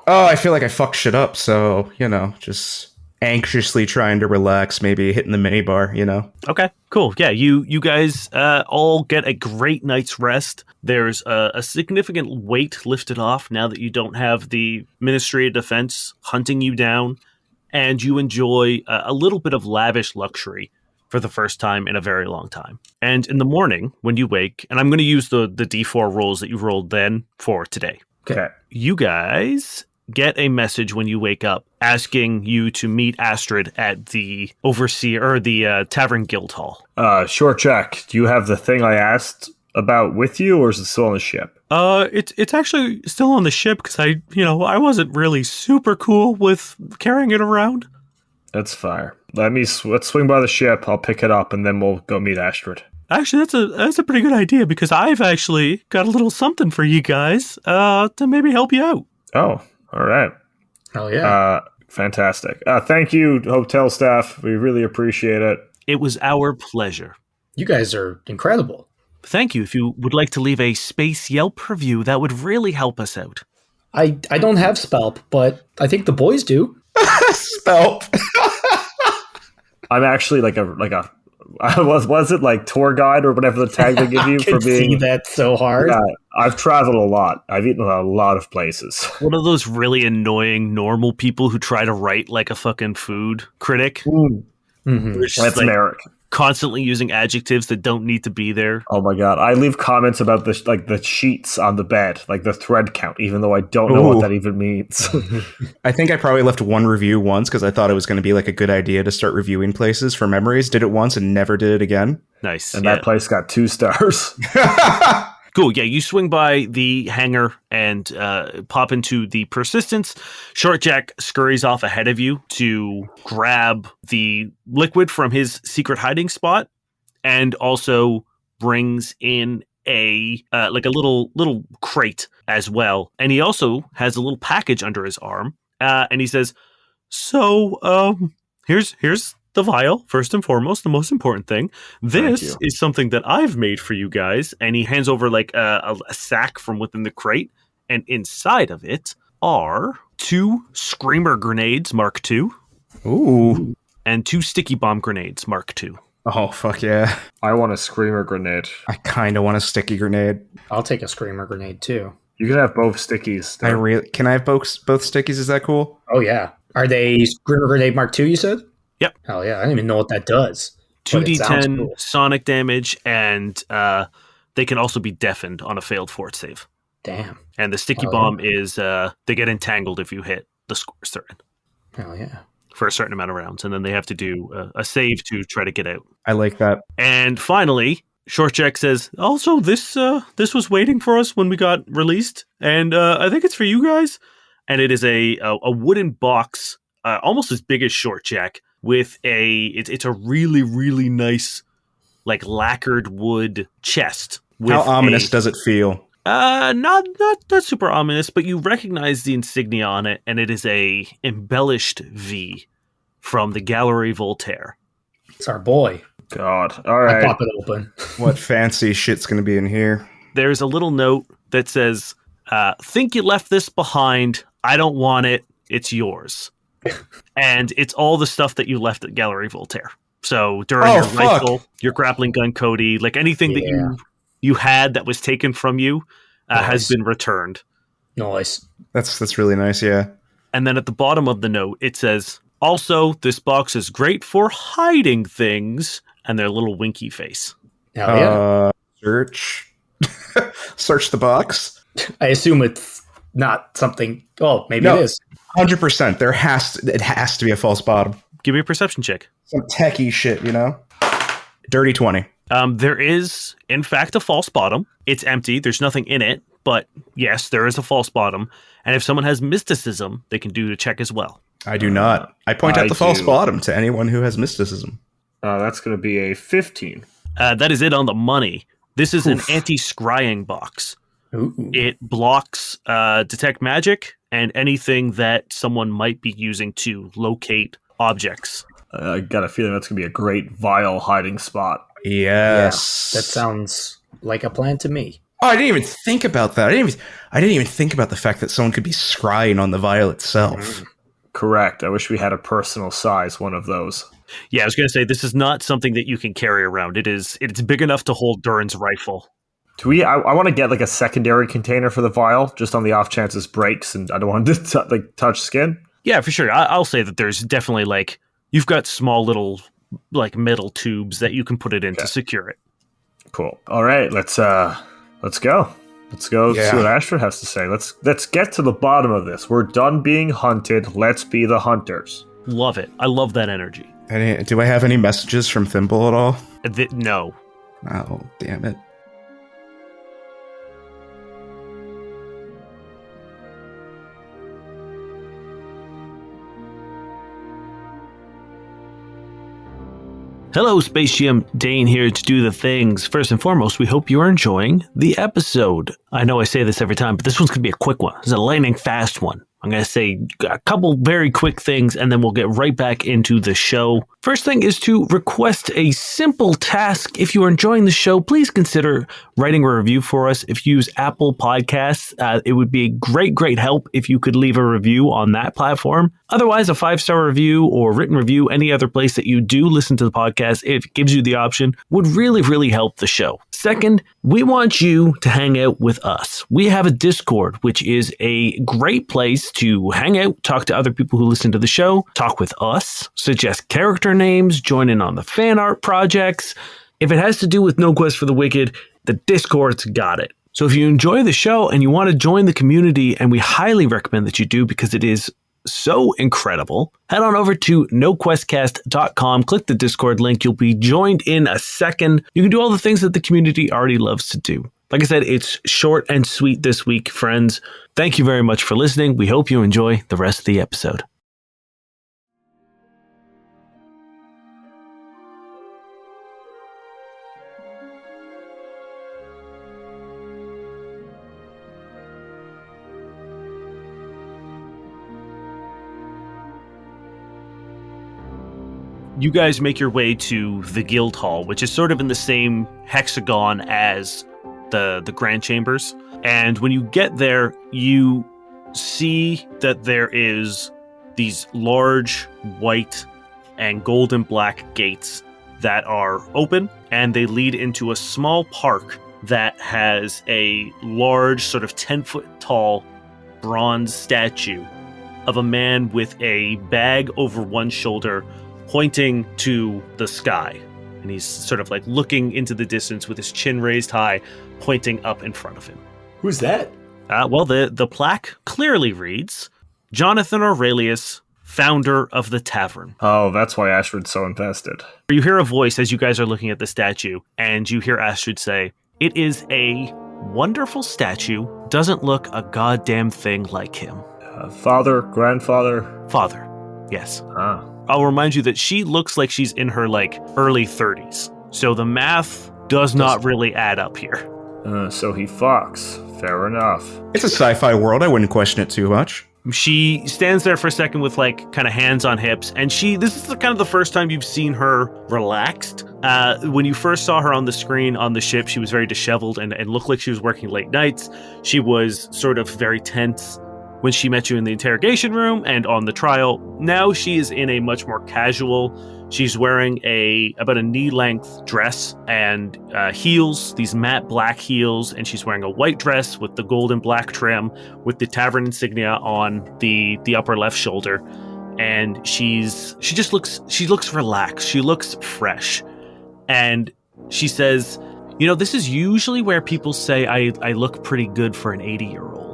Oh, I feel like I fucked shit up. So, just anxiously trying to relax, maybe hitting the minibar, Okay, cool. Yeah, you guys all get a great night's rest. There's a significant weight lifted off now that you don't have the Ministry of Defense hunting you down, and you enjoy a little bit of lavish luxury for the first time in a very long time. And in the morning, when you wake, and I'm going to use the D4 rolls that you rolled then for today, Okay. you guys get a message when you wake up asking you to meet Astrid at the overseer or the Tavern Guild Hall. Short check. Do you have the thing I asked about with you, or is it still on the ship? It's actually still on the ship because I wasn't really super cool with carrying it around. That's fire. Let's swing by the ship. I'll pick it up, and then we'll go meet Astrid. Actually, that's a pretty good idea because I've actually got a little something for you guys to maybe help you out. Oh, all right. Hell yeah. Fantastic. Thank you, hotel staff. We really appreciate it. It was our pleasure. You guys are incredible. Thank you. If you would like to leave a space Yelp review, that would really help us out. I don't have Spelp, but I think the boys do. Spelp. I'm actually like a was it like tour guide or whatever the tag they give you I for can see being? that so hard. Yeah, I've traveled a lot. I've eaten a lot of places. One of those really annoying normal people who try to write like a fucking food critic. Mhm. They're just, That's like, Merrick. constantly using adjectives that don't need to be there. Oh my god! I leave comments about the sheets on the bed, like the thread count, even though I don't know Ooh. what that even means. I think I probably left one review once because I thought it was going to be like a good idea to start reviewing places for memories. Did it once and never did it again. Nice. And yeah. that place got 2 stars. Cool. Yeah, you swing by the hangar and pop into the Persistence. Shortjack scurries off ahead of you to grab the liquid from his secret hiding spot, and also brings in a little crate as well. And he also has a little package under his arm, and he says, "So, here's the vial, first and foremost, the most important thing. This is something that I've made for you guys." And he hands over like a sack from within the crate. And inside of it are 2 Screamer grenades Mark II Ooh. and 2 Sticky Bomb grenades Mark II. Oh, fuck yeah. I want a screamer grenade. I kind of want a sticky grenade. I'll take a screamer grenade too. You can have both stickies. Can I have both stickies? Is that cool? Oh yeah. Are they screamer grenade Mark II, you said? Yep. Hell yeah. I don't even know what that does. but it sounds 2d10 cool. sonic damage, and they can also be deafened on a failed fort save. Damn. And the sticky bomb is they get entangled if you hit the scores they're in Hell yeah. for a certain amount of rounds, and then they have to do a save to try to get out. I like that. And finally, Shortjack says, "Also, this was waiting for us when we got released, and I think it's for you guys." And it is a wooden box, almost as big as Shortjack, with it's a really, really nice, like lacquered wood chest. With How ominous does it feel? Not super ominous, but you recognize the insignia on it, and it is a embellished V from the Gallery Voltaire. It's our boy. God. All I right. pop it open. What fancy shit's going to be in here? there's a little note that says, think you left this behind. I don't want it. It's yours. And it's all the stuff that you left at Gallery Voltaire. So during your rifle, your grappling gun, Cody, like anything that you had that was taken from you has been returned. Nice. That's really nice, yeah. And then at the bottom of the note, it says, also, this box is great for hiding things, and their little winky face. Hell yeah. Search the box. I assume it's not something. Oh, maybe it is. 100%. It has to be a false bottom. Give me a perception check. Some techie shit, you know? Dirty 20. There is, in fact, a false bottom. It's empty. There's nothing in it. But yes, there is a false bottom. And if someone has mysticism, they can do a check as well. I do not. I point out the false bottom to anyone who has mysticism. That's going to be a 15. That is it on the money. This is an anti-scrying box. Ooh. It blocks detect magic and anything that someone might be using to locate objects. I got a feeling that's going to be a great vial hiding spot. Yes. Yeah, that sounds like a plan to me. Oh, I didn't even think about that. I didn't even think about the fact that someone could be scrying on the vial itself. Correct. I wish we had a personal size one of those. Yeah, I was going to say, this is not something that you can carry around. It's big enough to hold Durrin's rifle. I want to get like a secondary container for the vial, just on the off chance this breaks and I don't want it to touch skin. Yeah, for sure. I'll say that there's definitely you've got small little metal tubes that you can put it in to secure it. Cool. All right, let's go. Let's go see what Ashford has to say. Let's get to the bottom of this. We're done being hunted. Let's be the hunters. Love it. I love that energy. Do I have any messages from Thimble at all? No. Oh, damn it. Hello, Space Gym. Dane here to do the things. First and foremost, we hope you are enjoying the episode. I know I say this every time, but this one's going to be a quick one. It's a lightning fast one. I'm going to say a couple very quick things, and then we'll get right back into the show. First thing is to request a simple task. If you are enjoying the show, please consider writing a review for us. If you use Apple Podcasts, it would be a great help if you could leave a review on that platform. Otherwise, a 5-star review or written review, any other place that you do listen to the podcast, if it gives you the option, would really help the show. Second, we want you to hang out with us. We have a Discord, which is a great place to hang out, talk to other people who listen to the show, talk with us, suggest character names, join in on the fan art projects. If it has to do with No Quest for the Wicked, the Discord's got it. So if you enjoy the show and you want to join the community, and we highly recommend that you do because it is so incredible, head on over to noquestcast.com, click the Discord link. You'll be joined in a second. You can do all the things that the community already loves to do. Like I said, it's short and sweet this week, friends. Thank you very much for listening. We hope you enjoy the rest of the episode. You guys make your way to the guild hall, which is sort of in the same hexagon as the grand chambers. And when you get there, you see that there is these large white and gold and black gates that are open, and they lead into a small park that has a large, sort of 10-foot tall bronze statue of a man with a bag over one shoulder pointing to the sky. And he's sort of looking into the distance with his chin raised high, pointing up in front of him. Who's that? Well, the plaque clearly reads, Jonathan Aurelius, founder of the tavern. Oh, that's why Ashford's so invested. You hear a voice as you guys are looking at the statue, and you hear Astrid say, it is a wonderful statue, doesn't look a goddamn thing like him. Father, grandfather? Father, yes. Ah. I'll remind you that she looks like she's in her early 30s. So the math does not really add up here. So he fucks. Fair enough. It's a sci-fi world. I wouldn't question it too much. She stands there for a second with like kind of hands on hips, and this is kind of the first time you've seen her relaxed. When you first saw her on the screen on the ship, she was very disheveled and looked like she was working late nights. She was sort of very tense when she met you in the interrogation room and on the trial. Now she is in a much more casual. She's wearing about a knee-length dress and heels, these matte black heels, and she's wearing a white dress with the gold and black trim with the tavern insignia on the upper left shoulder. And she looks relaxed. She looks fresh. And she says, this is usually where people say I look pretty good for an 80-year-old.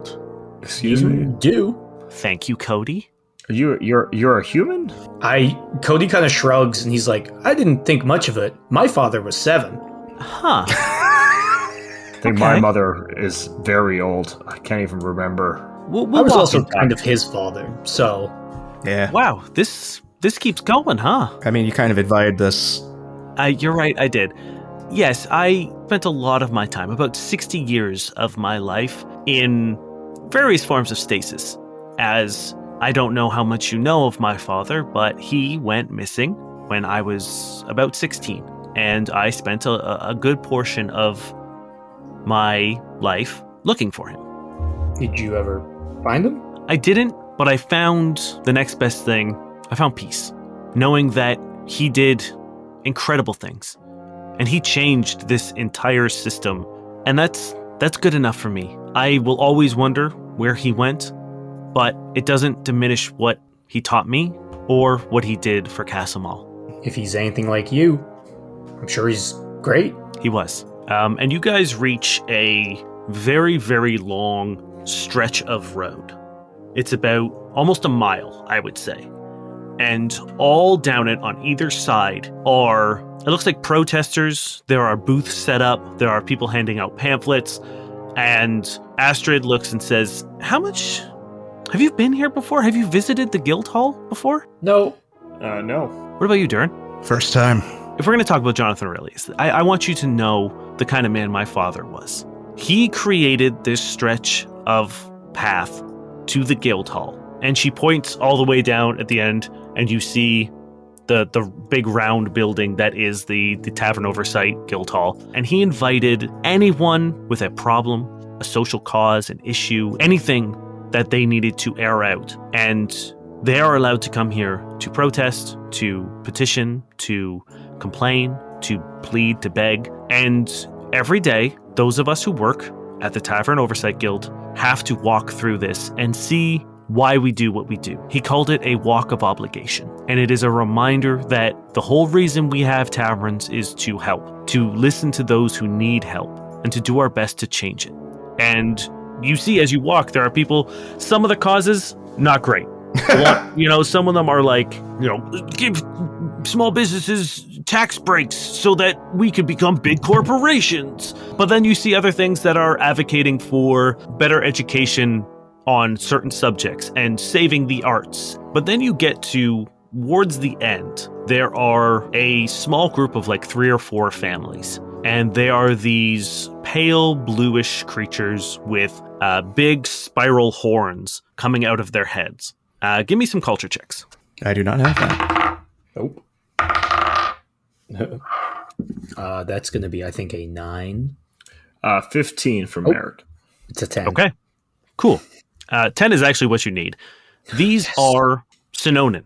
Excuse me? You do. Thank you, Cody. You're a human? Cody kind of shrugs and he's like, I didn't think much of it. My father was 7. Huh. I think my mother is very old. I can't even remember. I was also kind of his father, so... Yeah. Wow, this keeps going, huh? I mean, you kind of invited this. You're right, I did. Yes, I spent a lot of my time, about 60 years of my life, in various forms of stasis. As I don't know how much you know of my father, but he went missing when I was about 16. And I spent a good portion of my life looking for him. Did you ever find him? I didn't, but I found the next best thing. I found peace, knowing that he did incredible things, and he changed this entire system, and that's good enough for me. I will always wonder where he went, but it doesn't diminish what he taught me or what he did for Casamal. If he's anything like you, I'm sure he's great. He was. And you guys reach a very, very long stretch of road. It's about almost a mile, I would say. And all down it on either side it looks like protesters. There are booths set up. There are people handing out pamphlets. And Astrid looks and says, have you been here before? Have you visited the guild hall before? No. No. What about you, Durrin? First time. If we're going to talk about Jonathan Aurelius, I want you to know the kind of man my father was. He created this stretch of path to the guild hall. And she points all the way down at the end, and you see the big round building that is the Tavern Oversight Guild Hall. And he invited anyone with a problem, a social cause, an issue, anything that they needed to air out. And they are allowed to come here to protest, to petition, to complain, to plead, to beg. And every day, those of us who work at the Tavern Oversight Guild have to walk through this and see why we do what we do. He called it a walk of obligation. And it is a reminder that the whole reason we have taverns is to help, to listen to those who need help, and to do our best to change it. And you see as you walk, there are people, some of the causes, not great. Some of them are like, give small businesses tax breaks so that we can become big corporations. But then you see other things that are advocating for better education on certain subjects and saving the arts. But then you get towards the end, there are a small group of like 3 or 4 families. And they are these pale bluish creatures with big spiral horns coming out of their heads. Give me some culture checks. I do not have that. Nope. That's going to be, I think, a 9. 15 from Merrick. It's a 10. Okay, cool. 10 is actually what you need. These are Sonoran.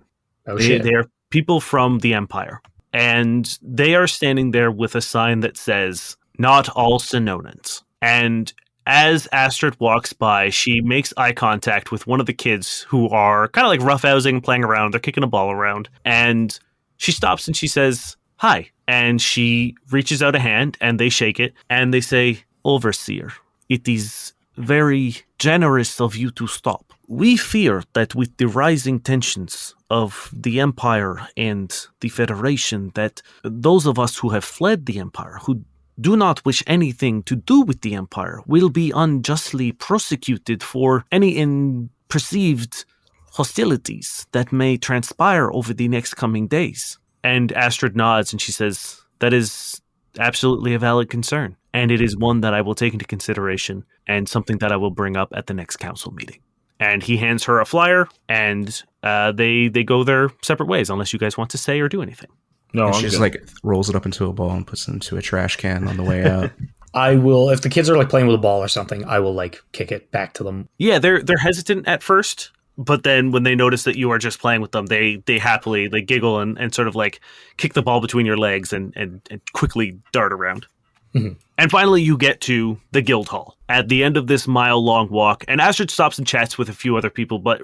Oh, shit. They are people from the Empire. And they are standing there with a sign that says, "Not all Sononans." And as Astrid walks by, she makes eye contact with one of the kids who are kind of like roughhousing, playing around. They're kicking a ball around. And she stops and she says, "Hi." And she reaches out a hand and they shake it. And they say, "Overseer, it is very generous of you to stop. We fear that with the rising tensions of the Empire and the Federation, that those of us who have fled the Empire, who do not wish anything to do with the Empire, will be unjustly prosecuted for any perceived hostilities that may transpire over the next coming days." And Astrid nods and she says, "That is absolutely a valid concern. And it is one that I will take into consideration and something that I will bring up at the next council meeting." And he hands her a flyer, and they go their separate ways, unless you guys want to say or do anything. No, And I'm she just good. like rolls it up into a ball and puts it into a trash can on the way out. I will, if the kids are like playing with a ball or something, I will like kick it back to them. Yeah, they're hesitant at first, but then when they notice that you are just playing with them, they happily giggle and sort of like kick the ball between your legs and quickly dart around. Mhm. And finally, you get to the guild hall at the end of this mile-long walk. And Astrid stops and chats with a few other people, but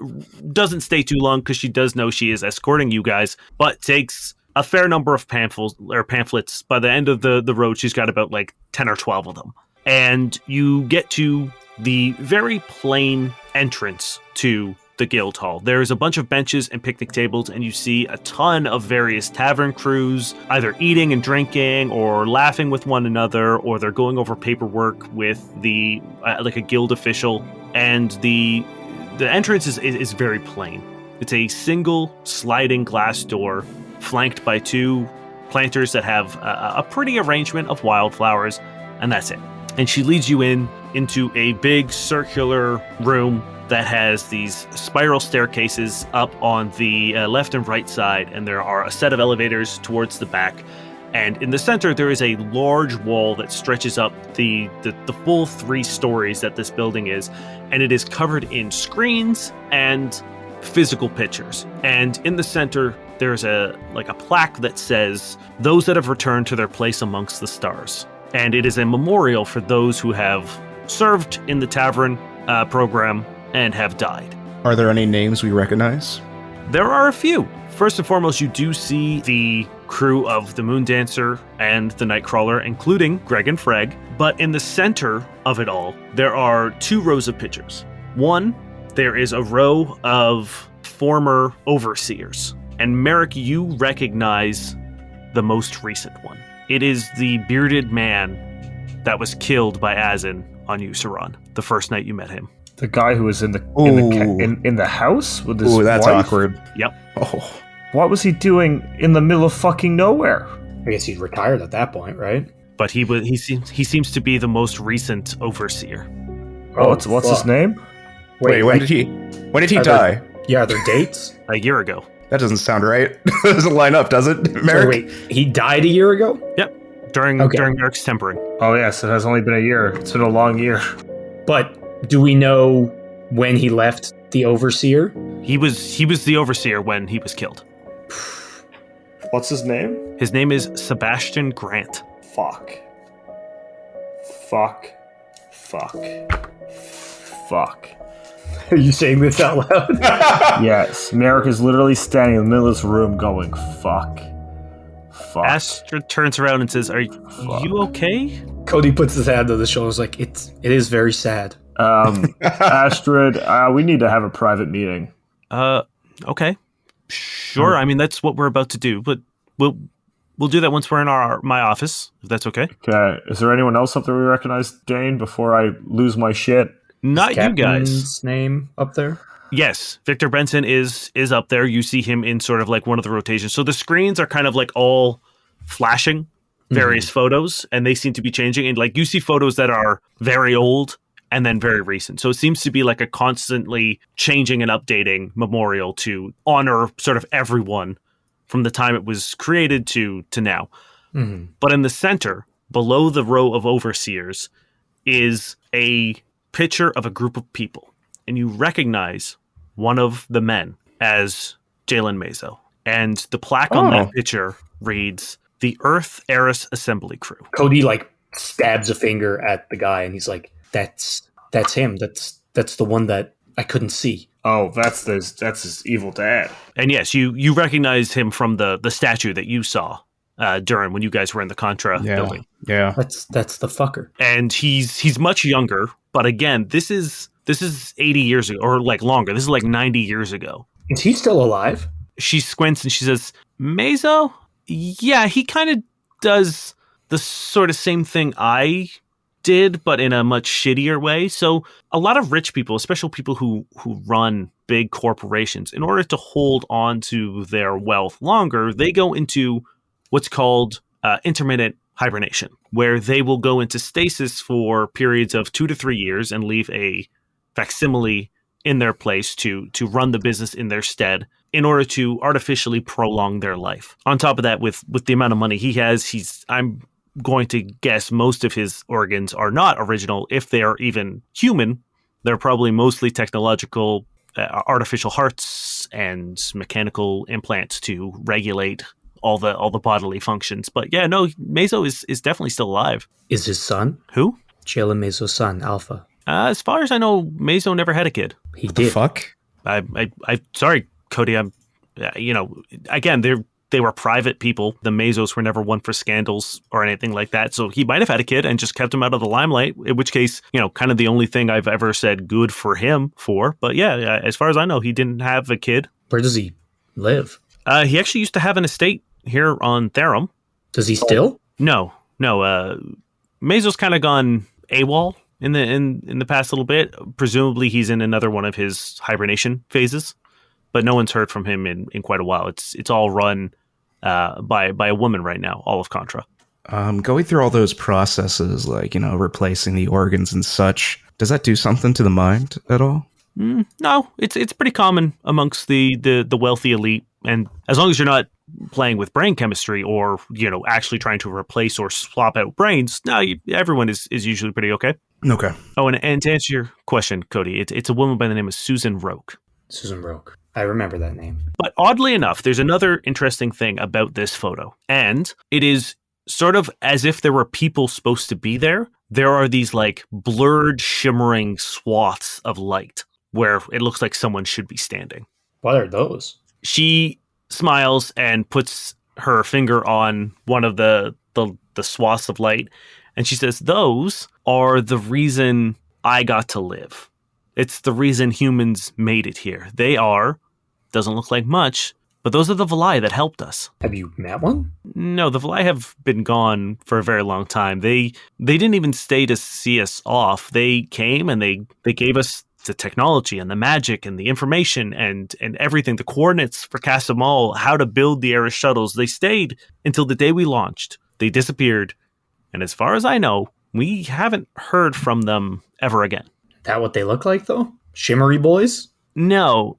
doesn't stay too long because she does know she is escorting you guys, but takes a fair number of pamphlets. By the end of the road, she's got about like 10 or 12 of them. And you get to the very plain entrance to the guild hall. There's a bunch of benches and picnic tables, and you see a ton of various tavern crews either eating and drinking or laughing with one another, or they're going over paperwork with the like a guild official. And the entrance is very plain. It's a single sliding glass door flanked by two planters that have a pretty arrangement of wildflowers, and that's it. And she leads you into a big circular room that has these spiral staircases up on the left and right side, and there are a set of elevators towards the back. And in the center, there is a large wall that stretches up the full 3 stories that this building is, and it is covered in screens and physical pictures. And in the center, there's a plaque that says, "Those that have returned to their place amongst the stars." And it is a memorial for those who have served in the tavern program and have died. Are there any names we recognize? There are a few. First and foremost, you do see the crew of the Moon Dancer and the Nightcrawler, including Greg and Freg. But in the center of it all, there are 2 rows of pictures. One, there is a row of former overseers. And Merrick, you recognize the most recent one. It is the bearded man that was killed by Azin on Usaran the first night you met him. The guy who was in the house with his Ooh, that's wife? awkward. Yep. Oh, What was he doing in the middle of fucking nowhere? I guess he's retired at that point, right? But he seems to be the most recent overseer. What's his fuck. name? wait, when did he are die? Yeah, are there dates? A year ago. That doesn't sound right. That doesn't line up, does it, So Merrick? wait, he died a year ago? Yep. During Merrick's tempering. Oh yes, it has only been a year. It's been a long year. But do we know when he left the overseer? He was the overseer when he was killed. What's his name? His name is Sebastian Grant. Fuck. Are you saying this out loud? Yes, Merrick is literally standing in the middle of this room going, fuck. Astrid turns around and says, "Are you okay?" Cody puts his hand on the shoulders like, it is very sad. Astrid, we need to have a private meeting. Okay. Sure. I mean, that's what we're about to do, but we'll do that once we're in my office, if that's okay. Okay, is there anyone else up there we recognize, Dane, before I lose my shit? Not you guys. Captain's name up there? Yes, Victor Benson is up there. You see him in sort of like one of the rotations. So the screens are kind of like all flashing various photos, and they seem to be changing. And like you see photos that are very old and then very recent. So it seems to be like a constantly changing and updating memorial to honor sort of everyone from the time it was created to now. Mm-hmm. But in the center, below the row of overseers, is a picture of a group of people. And you recognize one of the men as Jalen Mazo. And the plaque on that picture reads, "The Earth Heiress Assembly Crew." Cody like stabs a finger at the guy and he's like, that's him. That's the one that I couldn't see. Oh, that's his evil dad. And yes, you recognize him from the statue that you saw, Durrin, when you guys were in the Contra building. Yeah. That's the fucker. And he's much younger, but again, this is 80 years ago, or like longer. This is like 90 years ago. Is he still alive? She squints and she says, "Mazo? Yeah, he kind of does the sort of same thing I did, but in a much shittier way." So a lot of rich people, especially people who run big corporations, in order to hold on to their wealth longer, they go into what's called intermittent hibernation, where they will go into stasis for periods of 2 to 3 years and leave a facsimile in their place to run the business in their stead in order to artificially prolong their life. On top of that, with the amount of money he has, I'm going to guess most of his organs are not original. If they are even human, they're probably mostly technological, artificial hearts and mechanical implants to regulate all the bodily functions. But yeah, no, Meso is definitely still alive. Is his son? Who? Jalen Meso's son, Alpha. As far as I know, Meso never had a kid. He The did. fuck? I sorry, Cody. I'm, again, they were private people. The Mesos were never one for scandals or anything like that. So he might have had a kid and just kept him out of the limelight, in which case, kind of the only thing I've ever said good for him for. But yeah, as far as I know, he didn't have a kid. Where does he live? He actually used to have an estate here on Therum. Does he still? No. Meso's kind of gone AWOL in the past little bit. Presumably he's in another one of his hibernation phases, but no one's heard from him in quite a while. It's all run by a woman right now, all of Contra. Going through all those processes, like, replacing the organs and such, does that do something to the mind at all? No, it's pretty common amongst the wealthy elite, and as long as you're not playing with brain chemistry or actually trying to replace or swap out brains, everyone is usually pretty okay. Okay. Oh, and to answer your question, Cody, it's a woman by the name of Susan Roque. Susan Roque. I remember that name. But oddly enough, there's another interesting thing about this photo, and it is sort of as if there were people supposed to be there. There are these like blurred, shimmering swaths of light where it looks like someone should be standing. What are those? She smiles and puts her finger on one of the swaths of light, and she says, "Those are the reason I got to live. It's the reason humans made it here. They are, doesn't look like much, but those are the Vilai that helped us." Have you met one? No, the Vilai have been gone for a very long time. They didn't even stay to see us off. They came and they gave us the technology and the magic and the information and everything, the coordinates for Casamal, how to build the Ares shuttles. They stayed until the day we launched. They disappeared. And as far as I know, we haven't heard from them ever again. That what they look like, though? Shimmery boys? No.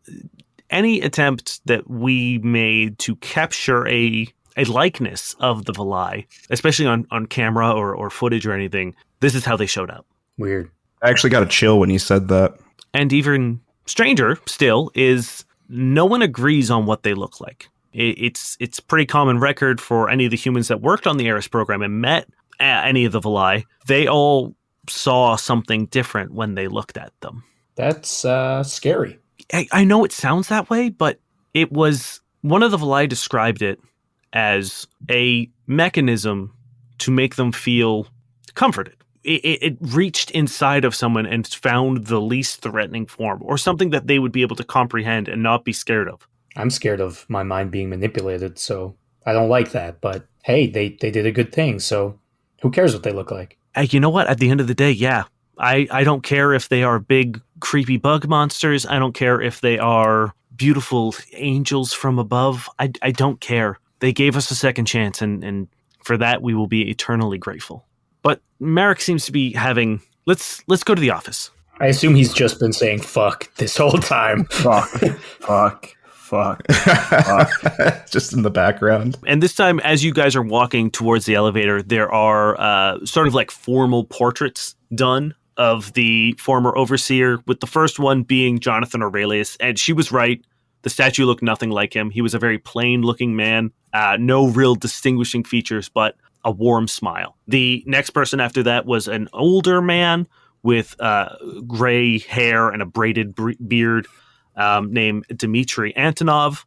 Any attempt that we made to capture a likeness of the Vilai, especially on camera or footage or anything, this is how they showed up. Weird. I actually got a chill when you said that. And even stranger still is no one agrees on what they look like. It's pretty common record for any of the humans that worked on the Ares program and met any of the Vilai. They all saw something different when they looked at them. That's scary. I know it sounds that way, but it was one of the Vilai described it as a mechanism to make them feel comforted. It reached inside of someone and found the least threatening form, or something that they would be able to comprehend and not be scared of. I'm scared of my mind being manipulated, so I don't like that. But hey, they did a good thing, so who cares what they look like? You know what? At the end of the day, yeah. I don't care if they are big, creepy bug monsters. I don't care if they are beautiful angels from above. I don't care. They gave us a second chance, and for that, we will be eternally grateful. But Merrick seems to be having... Let's go to the office. I assume he's just been saying fuck this whole time. Fuck. Just in the background. And this time, as you guys are walking towards the elevator, there are sort of like formal portraits done of the former overseer, with the first one being Jonathan Aurelius. And she was right. The statue looked nothing like him. He was a very plain-looking man. No real distinguishing features, but a warm smile. The next person after that was an older man with gray hair and a braided beard named Dmitry Antonov.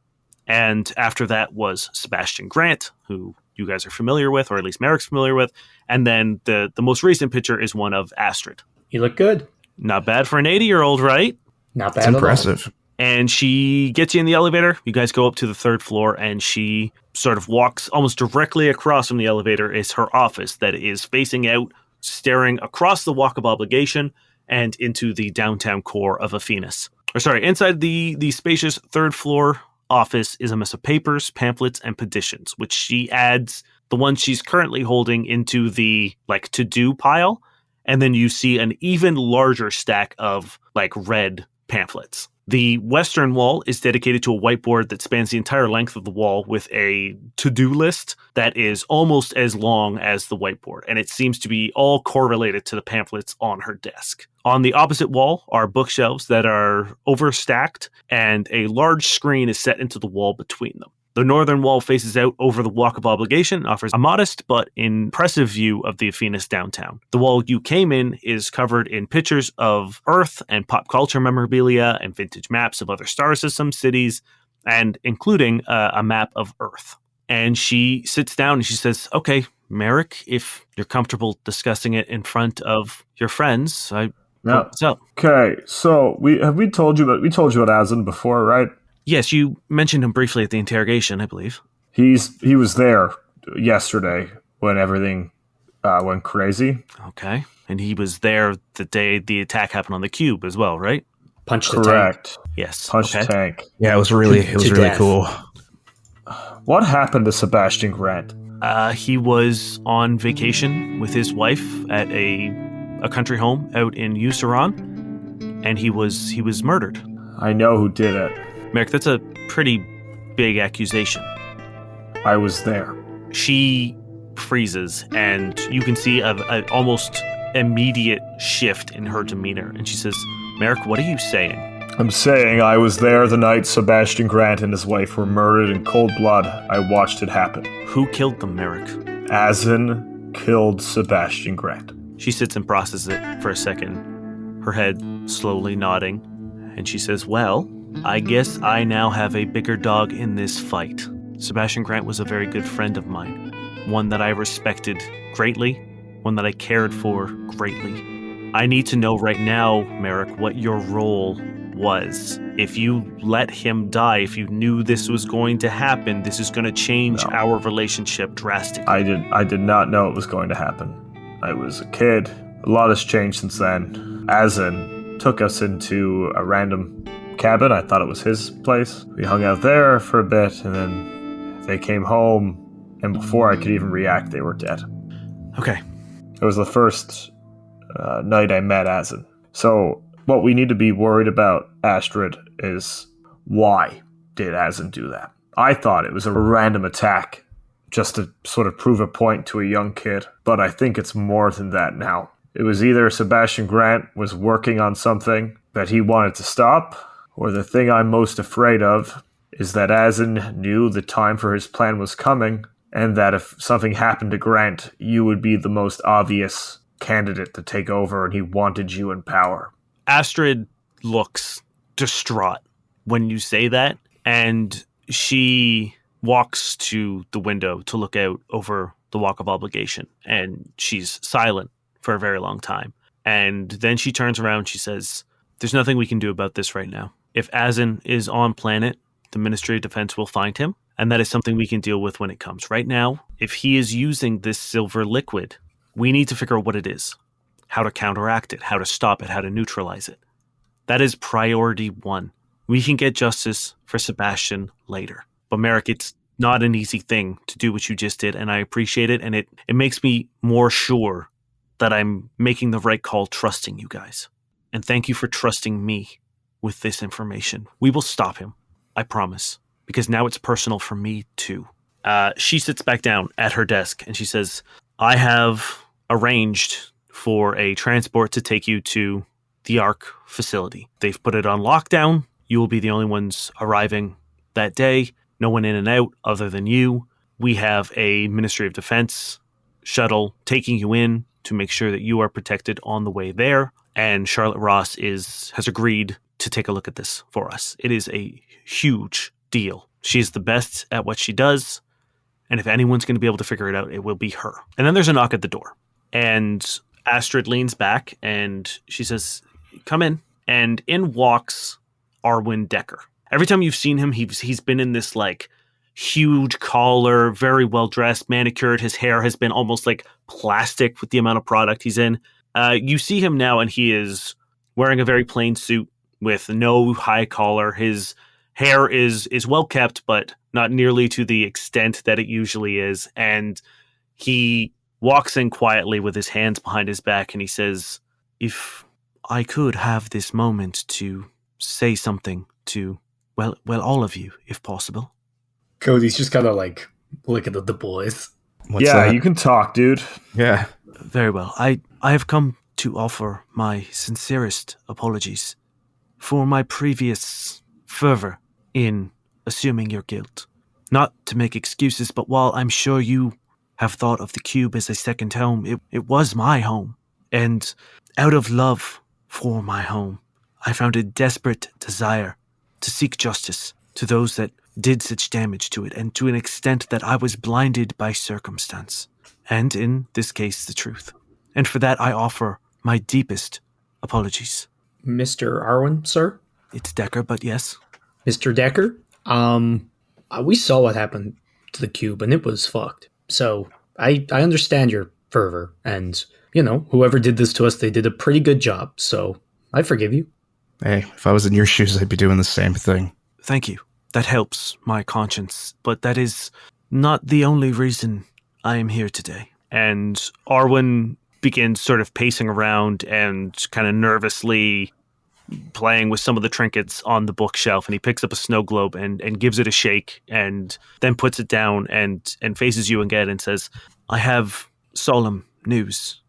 And after that was Sebastian Grant, who you guys are familiar with, or at least Merrick's familiar with. And then the most recent picture is one of Astrid. You look good. Not bad for an 80-year-old, right? Not bad It's at all. impressive. And she gets you in the elevator. You guys go up to the third floor, and she sort of walks almost directly across from the elevator is her office that is facing out, staring across the Walk of Obligation and into the downtown core of Aphenis. Inside the spacious third floor office is a mess of papers, pamphlets, and petitions, which she adds the one she's currently holding into the to-do pile. And then you see an even larger stack of red pamphlets. The western wall is dedicated to a whiteboard that spans the entire length of the wall with a to-do list that is almost as long as the whiteboard, and it seems to be all correlated to the pamphlets on her desk. On the opposite wall are bookshelves that are overstacked, and a large screen is set into the wall between them. The northern wall faces out over the Walk of Obligation and offers a modest but impressive view of the Phoenix downtown. The wall you came in is covered in pictures of Earth and pop culture memorabilia and vintage maps of other star systems, cities, and including a map of Earth. And she sits down and she says, okay, Merrick, if you're comfortable discussing it in front of your friends, what's up? Okay, so we told you about Asin before, right? Yes, you mentioned him briefly at the interrogation, I believe. He was there yesterday when everything went crazy. Okay. And he was there the day the attack happened on the cube as well, right? Punched the tank. Correct. Yes. Punched okay. the tank. Yeah, it was really death. cool. What happened to Sebastian Grant? He was on vacation with his wife at a country home out in Usaron, and he was murdered. I know who did it. Merrick, that's a pretty big accusation. I was there. She freezes, and you can see a almost immediate shift in her demeanor. And she says, Merrick, what are you saying? I'm saying I was there the night Sebastian Grant and his wife were murdered in cold blood. I watched it happen. Who killed them, Merrick? Asin killed Sebastian Grant. She sits and processes it for a second, her head slowly nodding, and she says, well, I guess I now have a bigger dog in this fight. Sebastian Grant was a very good friend of mine, one that I respected greatly, one that I cared for greatly. I need to know right now, Merrick, what your role was. If you let him die, if you knew this was going to happen, this is going to change our relationship drastically. I did not know it was going to happen. I was a kid. A lot has changed since then. Asin took us into a random cabin. I thought it was his place. We hung out there for a bit, and then they came home, and before I could even react, they were dead. Okay. It was the first night I met Asin. So what we need to be worried about, Astrid, is why did Asin do that? I thought it was a random attack just to sort of prove a point to a young kid, but I think it's more than that now. It was either Sebastian Grant was working on something that he wanted to stop, or the thing I'm most afraid of is that Asin knew the time for his plan was coming, and that if something happened to Grant, you would be the most obvious candidate to take over, and he wanted you in power. Astrid looks distraught when you say that, and she walks to the window to look out over the Walk of Obligation, and she's silent for a very long time. And then she turns around, she says, there's nothing we can do about this right now. If Asin is on planet, the Ministry of Defense will find him, and that is something we can deal with when it comes. Right now, if he is using this silver liquid, we need to figure out what it is, how to counteract it, how to stop it, how to neutralize it. That is priority one. We can get justice for Sebastian later. But Merrick, it's not an easy thing to do what you just did, and I appreciate it, and it makes me more sure that I'm making the right call trusting you guys. And thank you for trusting me with this information. We will stop him, I promise, because now it's personal for me too. She sits back down at her desk and she says, I have arranged for a transport to take you to the ARC facility. They've put it on lockdown. You will be the only ones arriving that day. No one in and out other than you. We have a Ministry of Defense shuttle taking you in to make sure that you are protected on the way there. And Charlotte Ross has agreed to take a look at this for us. It is a huge deal. She's the best at what she does. And if anyone's going to be able to figure it out, it will be her. And then there's a knock at the door. And Astrid leans back and she says, come in. And in walks Arwen Decker. Every time you've seen him, he's been in this like huge collar, very well dressed, manicured. His hair has been almost like plastic with the amount of product he's in. You see him now and he is wearing a very plain suit with no high collar. His hair is well kept, but not nearly to the extent that it usually is. And he walks in quietly with his hands behind his back and he says, if I could have this moment to say something to, well, all of you, if possible. Cody's just kind of like looking at the boys. What's yeah, that? you can talk, dude. Yeah. Very well. I have come to offer my sincerest apologies for my previous fervor in assuming your guilt. Not to make excuses, but while I'm sure you have thought of the cube as a second home, it was my home. And out of love for my home, I found a desperate desire to seek justice to those that did such damage to it, and to an extent that I was blinded by circumstance, and in this case, the truth. And for that, I offer my deepest apologies. Mr. Arwen, sir? It's Decker, but yes. Mr. Decker? We saw what happened to the cube, and it was fucked. So, I understand your fervor, and, whoever did this to us, they did a pretty good job, so I forgive you. Hey, if I was in your shoes, I'd be doing the same thing. Thank you. That helps my conscience, but that is not the only reason I am here today. And Arwen begins sort of pacing around and kind of nervously playing with some of the trinkets on the bookshelf, and he picks up a snow globe and gives it a shake and then puts it down and faces you again and says, I have solemn news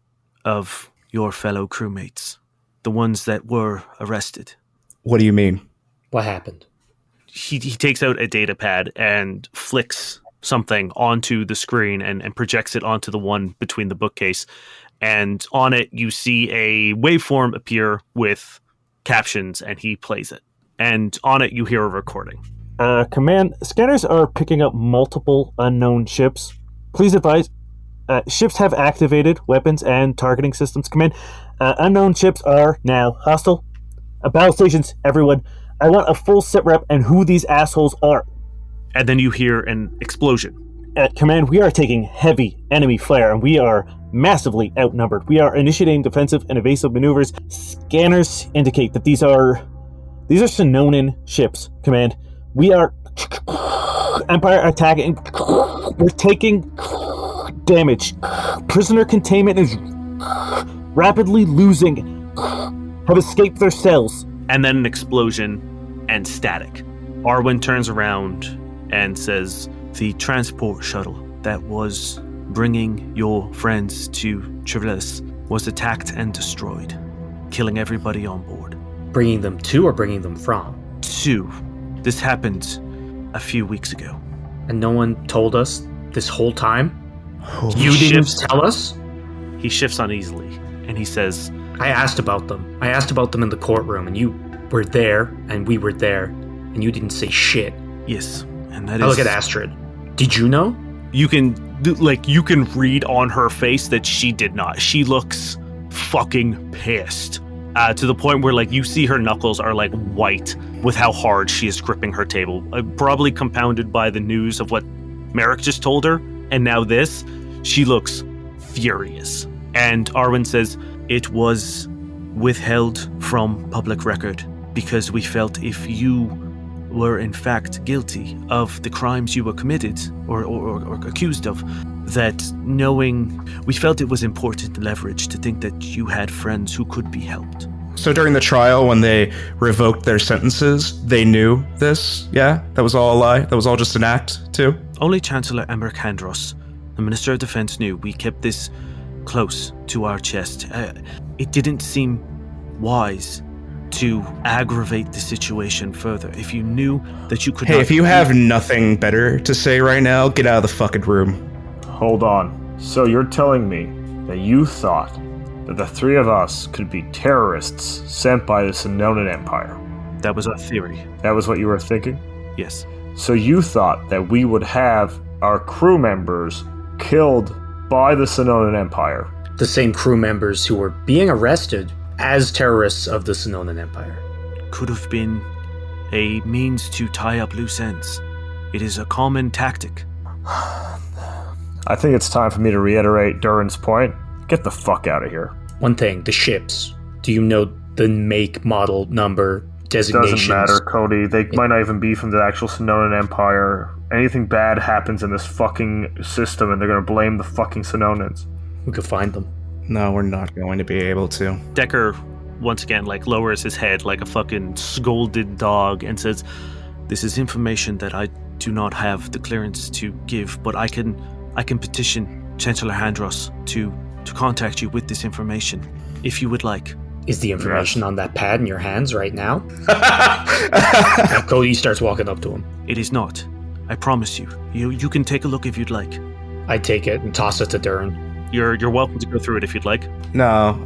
of your fellow crewmates, the ones that were arrested. What do you mean? What happened? He takes out a data pad and flicks something onto the screen and projects it onto the one between the bookcase. And on it, you see a waveform appear with captions, and he plays it. And on it, you hear a recording. Command, scanners are picking up multiple unknown ships. Please advise, ships have activated weapons and targeting systems. Command, unknown ships are now hostile. Battle stations, everyone. I want a full sit rep and who these assholes are. And then you hear an explosion. At command, we are taking heavy enemy fire, and we are massively outnumbered. We are initiating defensive and evasive maneuvers. Scanners indicate that these are Sonoran ships. Command, we are Empire attacking. We're taking damage. Prisoner containment is rapidly losing. Have escaped their cells. And then an explosion and static. Arwen turns around and says, the transport shuttle that was bringing your friends to Trevellis was attacked and destroyed, killing everybody on board. Bringing them to or bringing them from? To. This happened a few weeks ago. And no one told us this whole time? Holy You didn't shifts. tell us? He shifts uneasily, and he says, I asked about them. I asked about them in the courtroom, and you were there, and we were there, and you didn't say shit. yes, and that I is... look at Astrid. Did you know? You can read on her face that she did not. She looks fucking pissed. To the point where, you see her knuckles are, white with how hard she is gripping her table. Probably compounded by the news of what Merrick just told her. And now this. She looks furious. And Arwen says, it was withheld from public record because we felt if you were in fact guilty of the crimes you were committed or accused of, that we felt it was important leverage to think that you had friends who could be helped. So during the trial, when they revoked their sentences, they knew this? Yeah? That was all a lie? That was all just an act, too? Only Chancellor Emmerich, the Minister of Defense, knew. We kept this close to our chest. It didn't seem wise to aggravate the situation further. If you knew that you could Hey, if you have nothing better to say right now, get out of the fucking room. Hold on. So you're telling me that you thought that the three of us could be terrorists sent by the Sonoran Empire? That was our theory. That was what you were thinking? Yes. So you thought that we would have our crew members killed by the Sonoran Empire? The same crew members who were being arrested as terrorists of the Sonoran Empire. Could have been a means to tie up loose ends. It is a common tactic. I think it's time for me to reiterate Durrin's point. Get the fuck out of here. One thing, the ships. Do you know the make, model, number, designations? Doesn't matter, Cody. They might not even be from the actual Sonoran Empire. Anything bad happens in this fucking system and they're gonna blame the fucking Sononans. We could find them. No, we're not going to be able to. Decker once again, like, lowers his head like a fucking scolded dog and says, "This is information that I do not have the clearance to give, but I can petition Chancellor Handros to contact you with this information, if you would like." Is the information on that pad in your hands right now? Now Cody starts walking up to him. It is not. I promise you. You can take a look if you'd like. I take it and toss it to Durrin. You're welcome to go through it if you'd like. No,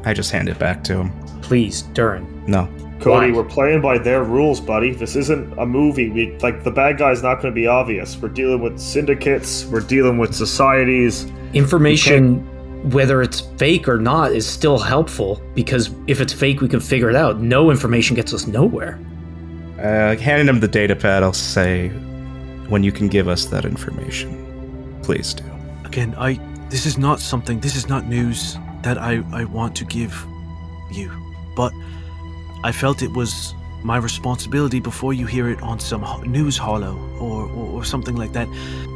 I just hand it back to him. Please, Durrin. No. Cody, Why? we're playing by their rules, buddy. This isn't a movie. The bad guy's not going to be obvious. We're dealing with syndicates. We're dealing with societies. Information, whether it's fake or not, is still helpful, because if it's fake, we can figure it out. No information gets us nowhere. Handing him the data pad, I'll say, when you can give us that information, please do. Again, this is not news that I want to give you, but I felt it was my responsibility before you hear it on some news hollow or something like that.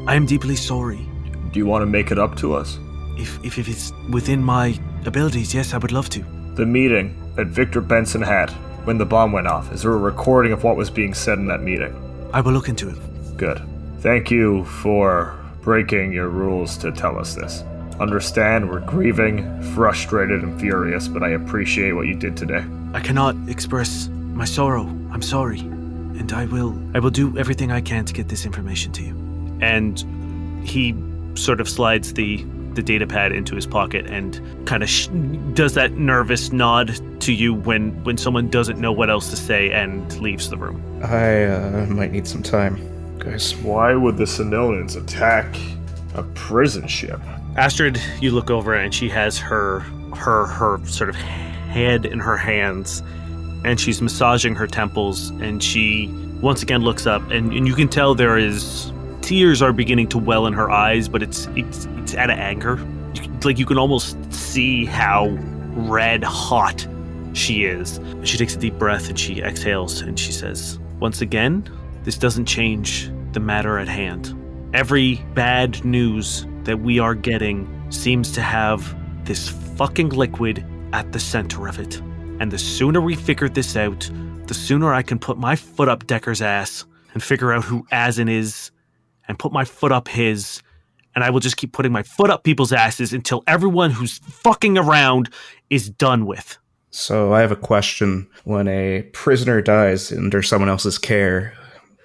I am deeply sorry. Do you want to make it up to us? If it's within my abilities, yes, I would love to. The meeting that Victor Benson had when the bomb went off, is there a recording of what was being said in that meeting? I will look into it. Good. Thank you for breaking your rules to tell us this. Understand, we're grieving, frustrated, and furious, but I appreciate what you did today. I cannot express my sorrow. I'm sorry. And I will do everything I can to get this information to you. And he sort of slides the data pad into his pocket and kind of does that nervous nod to you when someone doesn't know what else to say and leaves the room. I might need some time, guys. Why would the Sononians attack a prison ship? Astrid, you look over and she has her sort of head in her hands and she's massaging her temples, and she once again looks up and you can tell tears are beginning to well in her eyes, but it's out of anger. You can almost see how red hot she is. She takes a deep breath and she exhales and she says, "Once again, this doesn't change the matter at hand. Every bad news that we are getting seems to have this fucking liquid at the center of it. And the sooner we figure this out, the sooner I can put my foot up Decker's ass and figure out who Asin is and put my foot up his, and I will just keep putting my foot up people's asses until everyone who's fucking around is done with." So I have a question. When a prisoner dies under someone else's care,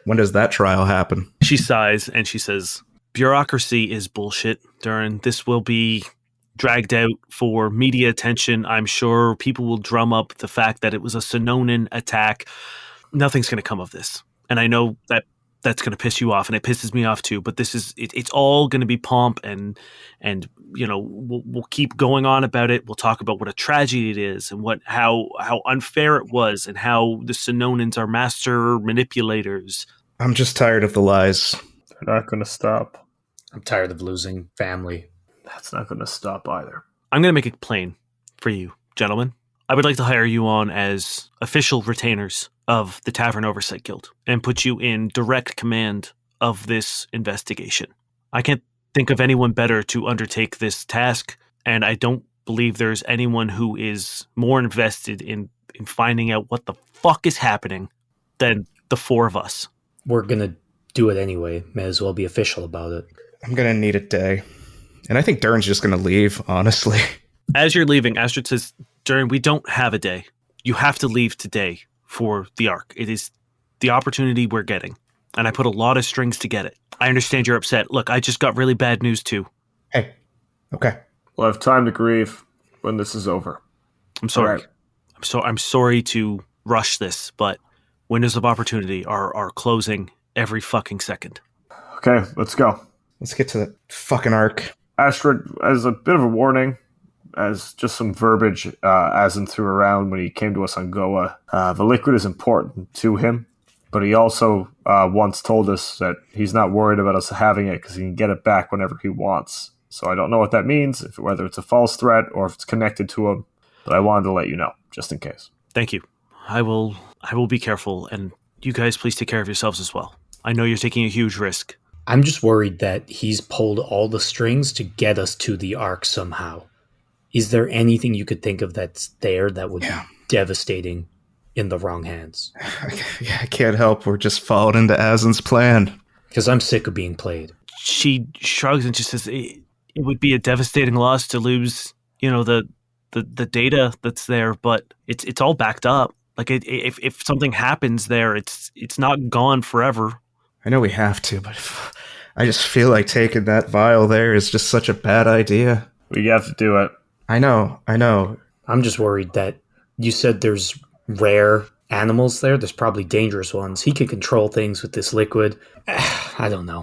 when does that trial happen? She sighs and she says, "Bureaucracy is bullshit, Durrin. This will be dragged out for media attention. I'm sure people will drum up the fact that it was a Sononan attack. Nothing's going to come of this. And I know that that's going to piss you off, and it pisses me off too, but it's all going to be pomp and we'll keep going on about it. We'll talk about what a tragedy it is and how unfair it was and how the Sononans are master manipulators." I'm just tired of the lies. They're not going to stop. I'm tired of losing family. That's not going to stop either. I'm going to make it plain for you, gentlemen. I would like to hire you on as official retainers of the Tavern Oversight Guild and put you in direct command of this investigation. I can't think of anyone better to undertake this task, and I don't believe there's anyone who is more invested in finding out what the fuck is happening than the four of us. We're gonna do it anyway. May as well be official about it. I'm going to need a day. And I think Durrin's just going to leave, honestly. As you're leaving, Astrid says, "Durrin, we don't have a day. You have to leave today for the Ark. It is the opportunity we're getting. And I put a lot of strings to get it. I understand you're upset. Look, I just got really bad news too." Hey, okay. We'll have time to grieve when this is over. I'm sorry. All right. I'm sorry to rush this, but windows of opportunity are closing every fucking second. Okay, let's go. Let's get to the fucking Ark. Astrid, as a bit of a warning, as just some verbiage Asin threw around when he came to us on Goa, the liquid is important to him, but he also once told us that he's not worried about us having it because he can get it back whenever he wants. So I don't know what that means, whether it's a false threat or if it's connected to him, but I wanted to let you know, just in case. Thank you. I will be careful, and you guys please take care of yourselves as well. I know you're taking a huge risk. I'm just worried that he's pulled all the strings to get us to the Ark somehow. Is there anything you could think of that's there that would Yeah. be devastating in the wrong hands? I can't help. We're just followed into Asin's plan. Because I'm sick of being played. She shrugs and just says, it would be a devastating loss to lose, the data that's there, but it's all backed up. Like if something happens there, it's not gone forever. I know we have to, but I just feel like taking that vial there is just such a bad idea. We have to do it. I know. I'm just worried that you said there's rare animals there. There's probably dangerous ones. He can control things with this liquid. I don't know.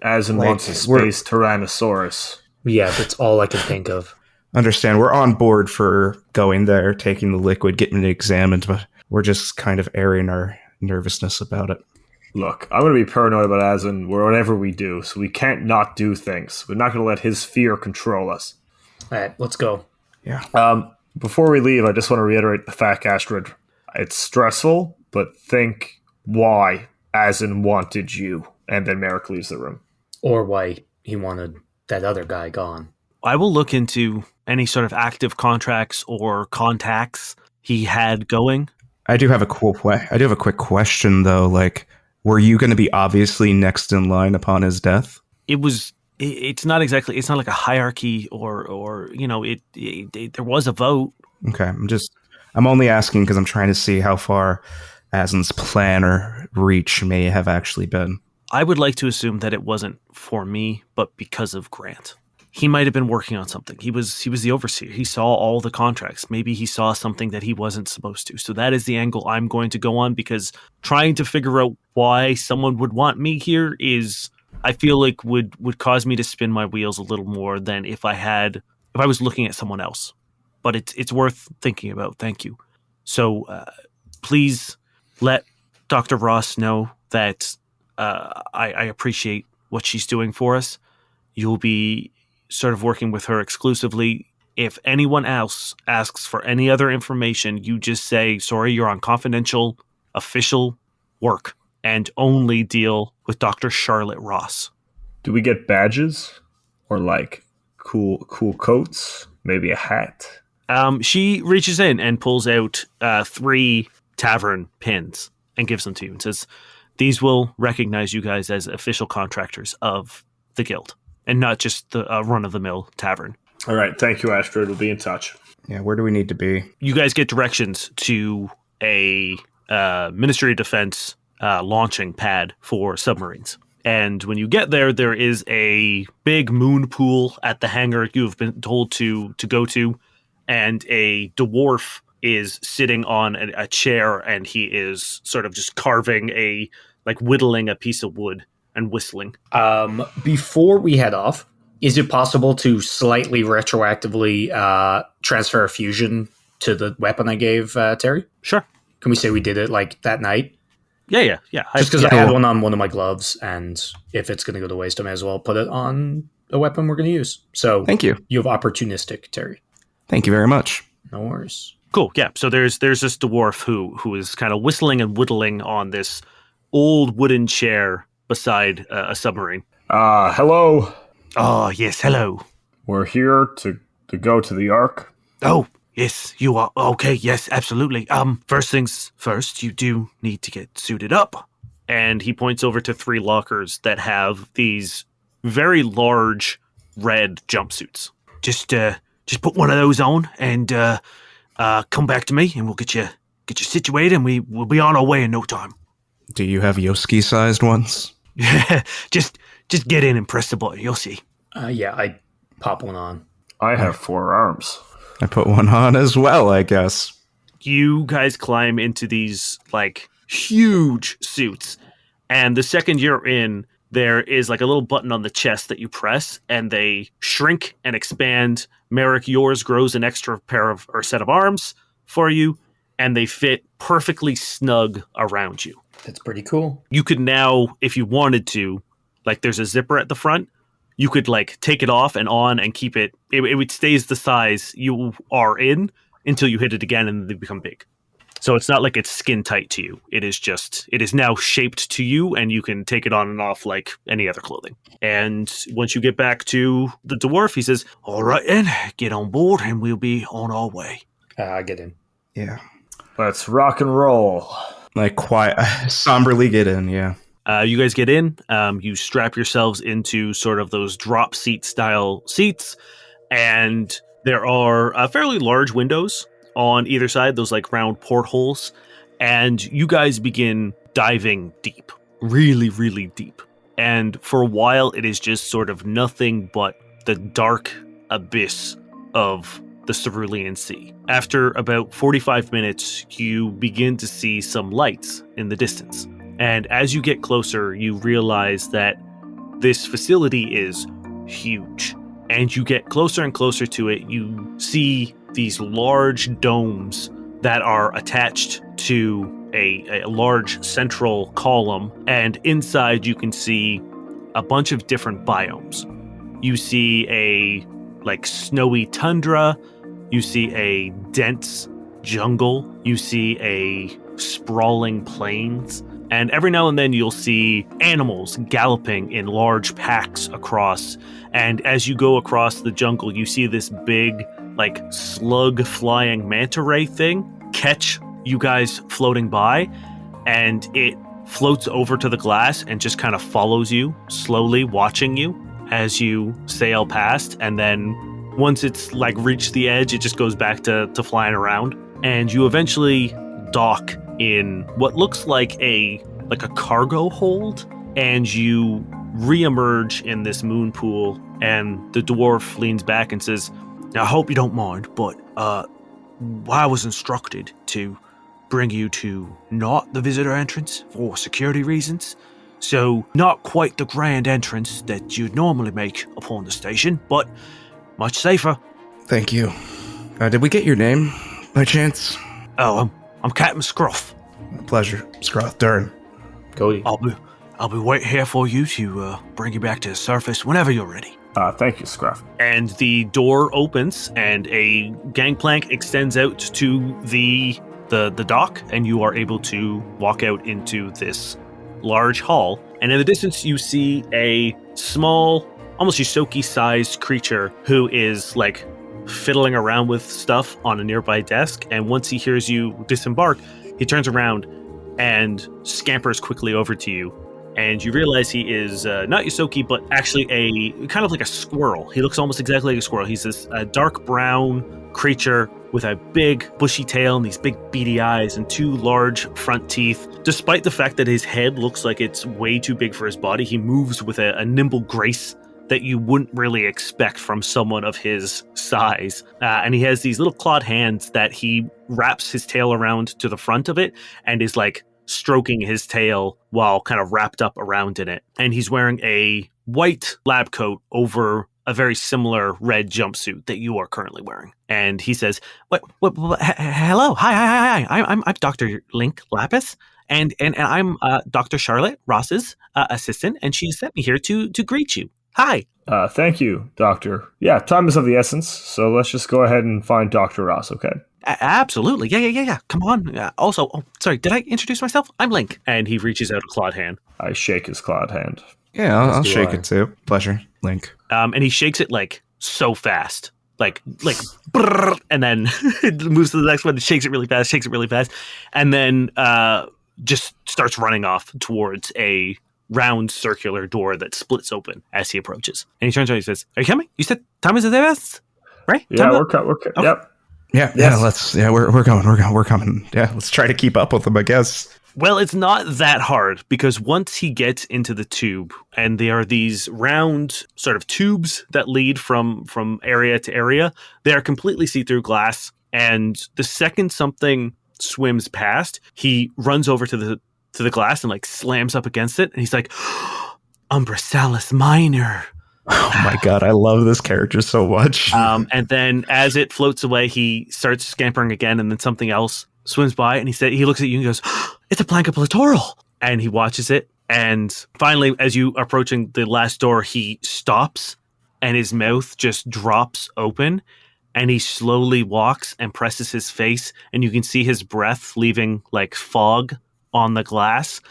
Asin Like, wants a space Tyrannosaurus. Yeah, that's all I can think of. Understand, we're on board for going there, taking the liquid, getting it examined, but we're just kind of airing our nervousness about it. Look, I'm going to be paranoid about Asin whatever we do, so we can't not do things. We're not going to let his fear control us. All right, let's go. Yeah. Before we leave, I just want to reiterate the fact, Astrid. It's stressful, but think why Asin wanted you. And then Merrick leaves the room. Or why he wanted that other guy gone. I will look into any sort of active contracts or contacts he had going. I do have a quick question though. Like, were you going to be obviously next in line upon his death? It's not like a hierarchy or there was a vote. Okay, I'm only asking because I'm trying to see how far Asin's plan or reach may have actually been. I would like to assume that it wasn't for me, but because of Grant. He might have been working on something. He was the overseer. He saw all the contracts. Maybe he saw something that he wasn't supposed to. So that is the angle I'm going to go on, because trying to figure out why someone would want me here is, I feel like would cause me to spin my wheels a little more than if I was looking at someone else. But it's worth thinking about. Thank you. So please let Dr. Ross know that I appreciate what she's doing for us. You'll be sort of working with her exclusively. If anyone else asks for any other information, you just say, sorry, you're on confidential, official work, and only deal with Dr. Charlotte Ross. Do we get badges? Or like cool coats? Maybe a hat? She reaches in and pulls out 3 tavern pins and gives them to you and says, these will recognize you guys as official contractors of the guild and not just the run-of-the-mill tavern. All right. Thank you, Astrid. We'll be in touch. Yeah, where do we need to be? You guys get directions to a Ministry of Defense launching pad for submarines. And when you get there, there is a big moon pool at the hangar you've been told to go to, and a dwarf is sitting on a chair, and he is sort of just whittling a piece of wood and whistling. Before we head off, is it possible to slightly retroactively transfer a fusion to the weapon I gave Terry? Sure. Can we say we did it like that night? Yeah. Just because I had one on one of my gloves, and if it's going to go to waste, I may as well put it on a weapon we're going to use. So Thank you. You have opportunistic, Terry. Thank you very much. No worries. Cool. Yeah. So there's this dwarf who is kind of whistling and whittling on this old wooden chair beside a submarine. Hello. Oh, yes. Hello. We're here to go to the Ark. Oh, yes, you are. Okay. Yes, absolutely. First things first, you do need to get suited up. And he points over to 3 lockers that have these very large red jumpsuits. Just put one of those on and come back to me, and we'll get you situated, and we'll be on our way in no time. Do you have Yoski-sized ones? just get in and press the button. You'll see. Yeah, I pop one on. I have 4 arms. I put one on as well, I guess. You guys climb into these huge suits, and the second you're in, there is a little button on the chest that you press, and they shrink and expand. Merrick, yours grows an extra set of arms for you, and they fit perfectly snug around you. That's pretty cool. You could now, if you wanted to, there's a zipper at the front, you could take it off and on and keep it. It stays the size you are in until you hit it again and they become big. So it's not like it's skin tight to you. It is now shaped to you, and you can take it on and off like any other clothing. And once you get back to the dwarf, he says, "All right then, get on board and we'll be on our way." I get in. Yeah. Let's rock and roll. Like quiet, somberly get in, yeah. You guys get in. You strap yourselves into sort of those drop seat style seats, and there are fairly large windows on either side, those like round portholes, and you guys begin diving deep, really, really deep. And for a while, it is just sort of nothing but the dark abyss of the Cerulean Sea. After about 45 minutes, you begin to see some lights in the distance. And as you get closer, you realize that this facility is huge. And you get closer and closer to it, you see these large domes that are attached to a large central column, and inside you can see a bunch of different biomes. You see a like snowy tundra, you see a dense jungle, you see a sprawling plains, and every now and then you'll see animals galloping in large packs across. And as you go across the jungle, you see this big like slug flying manta ray thing catch you guys floating by, and it floats over to the glass and just kind of follows you slowly, watching you as you sail past. And then once it's like reached the edge, it just goes back to flying around, and you eventually dock in what looks like a cargo hold, and you reemerge in this moon pool. And the dwarf leans back and says, "Now, I hope you don't mind, but I was instructed to bring you to not the visitor entrance for security reasons. So not quite the grand entrance that you'd normally make upon the station, but much safer." Thank you. Did we get your name by chance? "Oh, I'm Captain Scruff. Pleasure, Scruff. Durrin. Cody. I'll be waiting here for you to bring you back to the surface whenever you're ready." Thank you, Scruff. And the door opens, and a gangplank extends out to the dock, and you are able to walk out into this large hall. And in the distance, you see a small, almost Yusoki-sized creature who is like fiddling around with stuff on a nearby desk. And once he hears you disembark, he turns around and scampers quickly over to you. And you realize he is not Yusoki, but actually a kind of like a squirrel. He looks almost exactly like a squirrel. He's this dark brown creature with a big bushy tail and these big beady eyes and two large front teeth. Despite the fact that his head looks like it's way too big for his body, he moves with a nimble grace that you wouldn't really expect from someone of his size. And he has these little clawed hands that he wraps his tail around to the front of it and is like stroking his tail while kind of wrapped up around in it. And he's wearing a white lab coat over a very similar red jumpsuit that you are currently wearing. And he says, hello, hi, I'm Dr. Link Lapis, and I'm Dr. Charlotte Ross's assistant, and she sent me here to greet you. Hi. Thank you, Doctor. Yeah, time is of the essence, so let's just go ahead and find Dr. Ross, okay? Absolutely. Yeah. Come on. Also, sorry, did I introduce myself? I'm Link. And he reaches out a clawed hand. I shake his clawed hand. Yeah, I'll shake it too. Pleasure, Link. And he shakes it like so fast. Like brrr, and then it moves to the next one and shakes it really fast, and then just starts running off towards a round circular door that splits open as he approaches. And he turns around and he says, "Are you coming? You said time is of the essence, right?" Yeah, we're coming. Okay. Yep. Yeah, Yes. We're coming. Yeah, let's try to keep up with him, I guess. Well, it's not that hard, because once he gets into the tube, and there are these round sort of tubes that lead from area to area, they are completely see-through glass, and the second something swims past, he runs over to the glass and like slams up against it, and he's like, "Umbrasalis minor." Oh my god, I love this character so much. And then as it floats away, he starts scampering again, and then something else swims by, and he looks at you and goes, "It's a plank of littoral." And he watches it, and finally, as you are approaching the last door, he stops, and his mouth just drops open, and he slowly walks and presses his face, and you can see his breath leaving like fog on the glass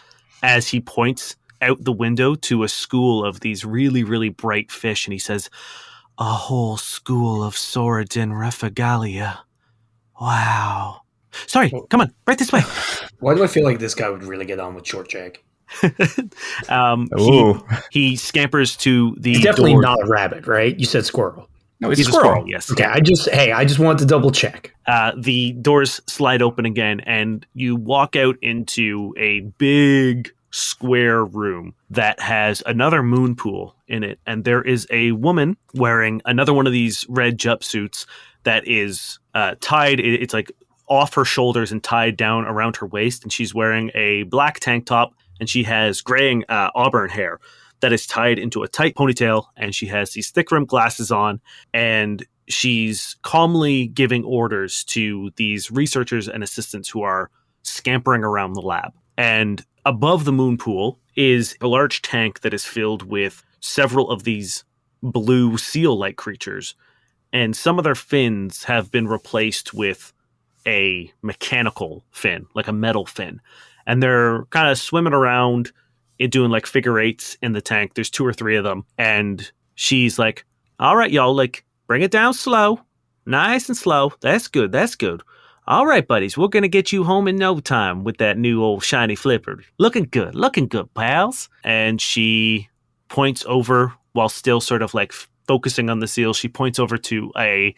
as he points out the window to a school of these really, really bright fish, and he says, "A whole school of Sauridin Refigalia. Wow." Sorry, come on, right this way. Why do I feel like this guy would really get on with Short Jag? He scampers to the He's definitely door. not a rabbit, right? You said squirrel. No, He's a squirrel, yes. Okay, I just wanted to double check. The doors slide open again, and you walk out into a big square room that has another moon pool in it, and there is a woman wearing another one of these red jumpsuits that is tied. It's like off her shoulders and tied down around her waist, and she's wearing a black tank top, and she has graying auburn hair that is tied into a tight ponytail, and she has these thick rimmed glasses on, and she's calmly giving orders to these researchers and assistants who are scampering around the lab. And above the moon pool is a large tank that is filled with several of these blue seal-like creatures, and some of their fins have been replaced with a mechanical fin, like a metal fin. And they're kind of swimming around doing like figure eights in the tank. There's 2 or 3 of them. And she's like, "All right, y'all, like, bring it down slow. Nice and slow. That's good. That's good. All right, buddies, we're going to get you home in no time with that new old shiny flipper. Looking good, pals." And she points over, while still sort of like focusing on the seal, she points over to a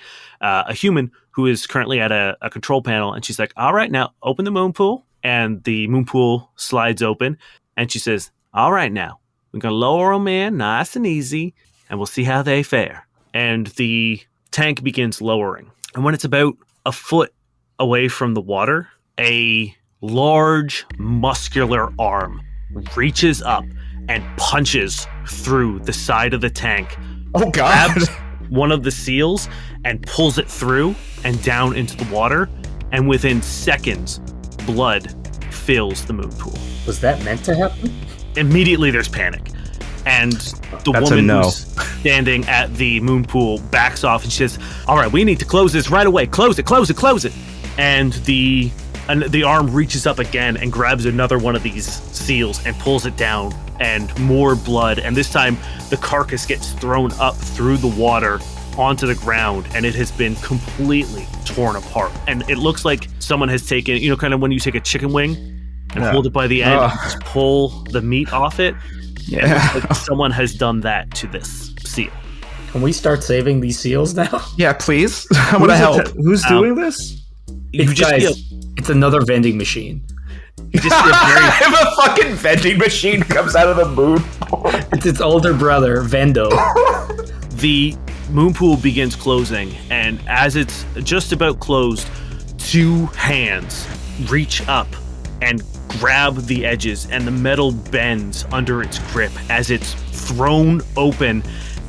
human who is currently at a control panel. And she's like, "All right, now open the moon pool." And the moon pool slides open. And she says, "All right, now we're going to lower them in nice and easy, and we'll see how they fare." And the tank begins lowering. And when it's about a foot away from the water, a large muscular arm reaches up and punches through the side of the tank. Oh, God. Grabs one of the seals and pulls it through and down into the water. And within seconds, blood fills the moon pool. Was that meant to happen? Immediately there's panic. And the That's woman a no. who's standing at the moon pool backs off and she says, "All right, we need to close this right away. Close it. And the arm reaches up again and grabs another one of these seals and pulls it down, and more blood. And this time the carcass gets thrown up through the water onto the ground, and it has been completely torn apart. And it looks like someone has taken, kind of when you take a chicken wing and hold it by the end and just pull the meat off it. Yeah. It looks like someone has done that to this seal. Can we start saving these seals now? Yeah, please. I want to help. Who's doing this? It's another vending machine. You just feel very If a fucking vending machine comes out of the moon. It's its older brother, Vendo. The moon pool begins closing, and as it's just about closed, 2 hands reach up and grab the edges, and the metal bends under its grip as it's thrown open,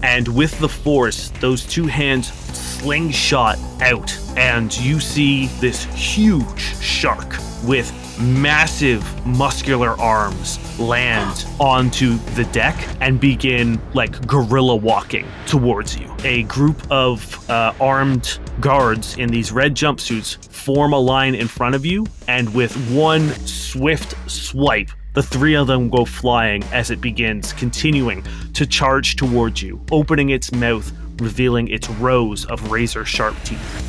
and with the force, those 2 hands slingshot out, and you see this huge shark with massive muscular arms land onto the deck and begin like gorilla walking towards you. A group of armed guards in these red jumpsuits form a line in front of you, and with one swift swipe, the 3 of them go flying as it begins continuing to charge towards you, opening its mouth, revealing its rows of razor-sharp teeth.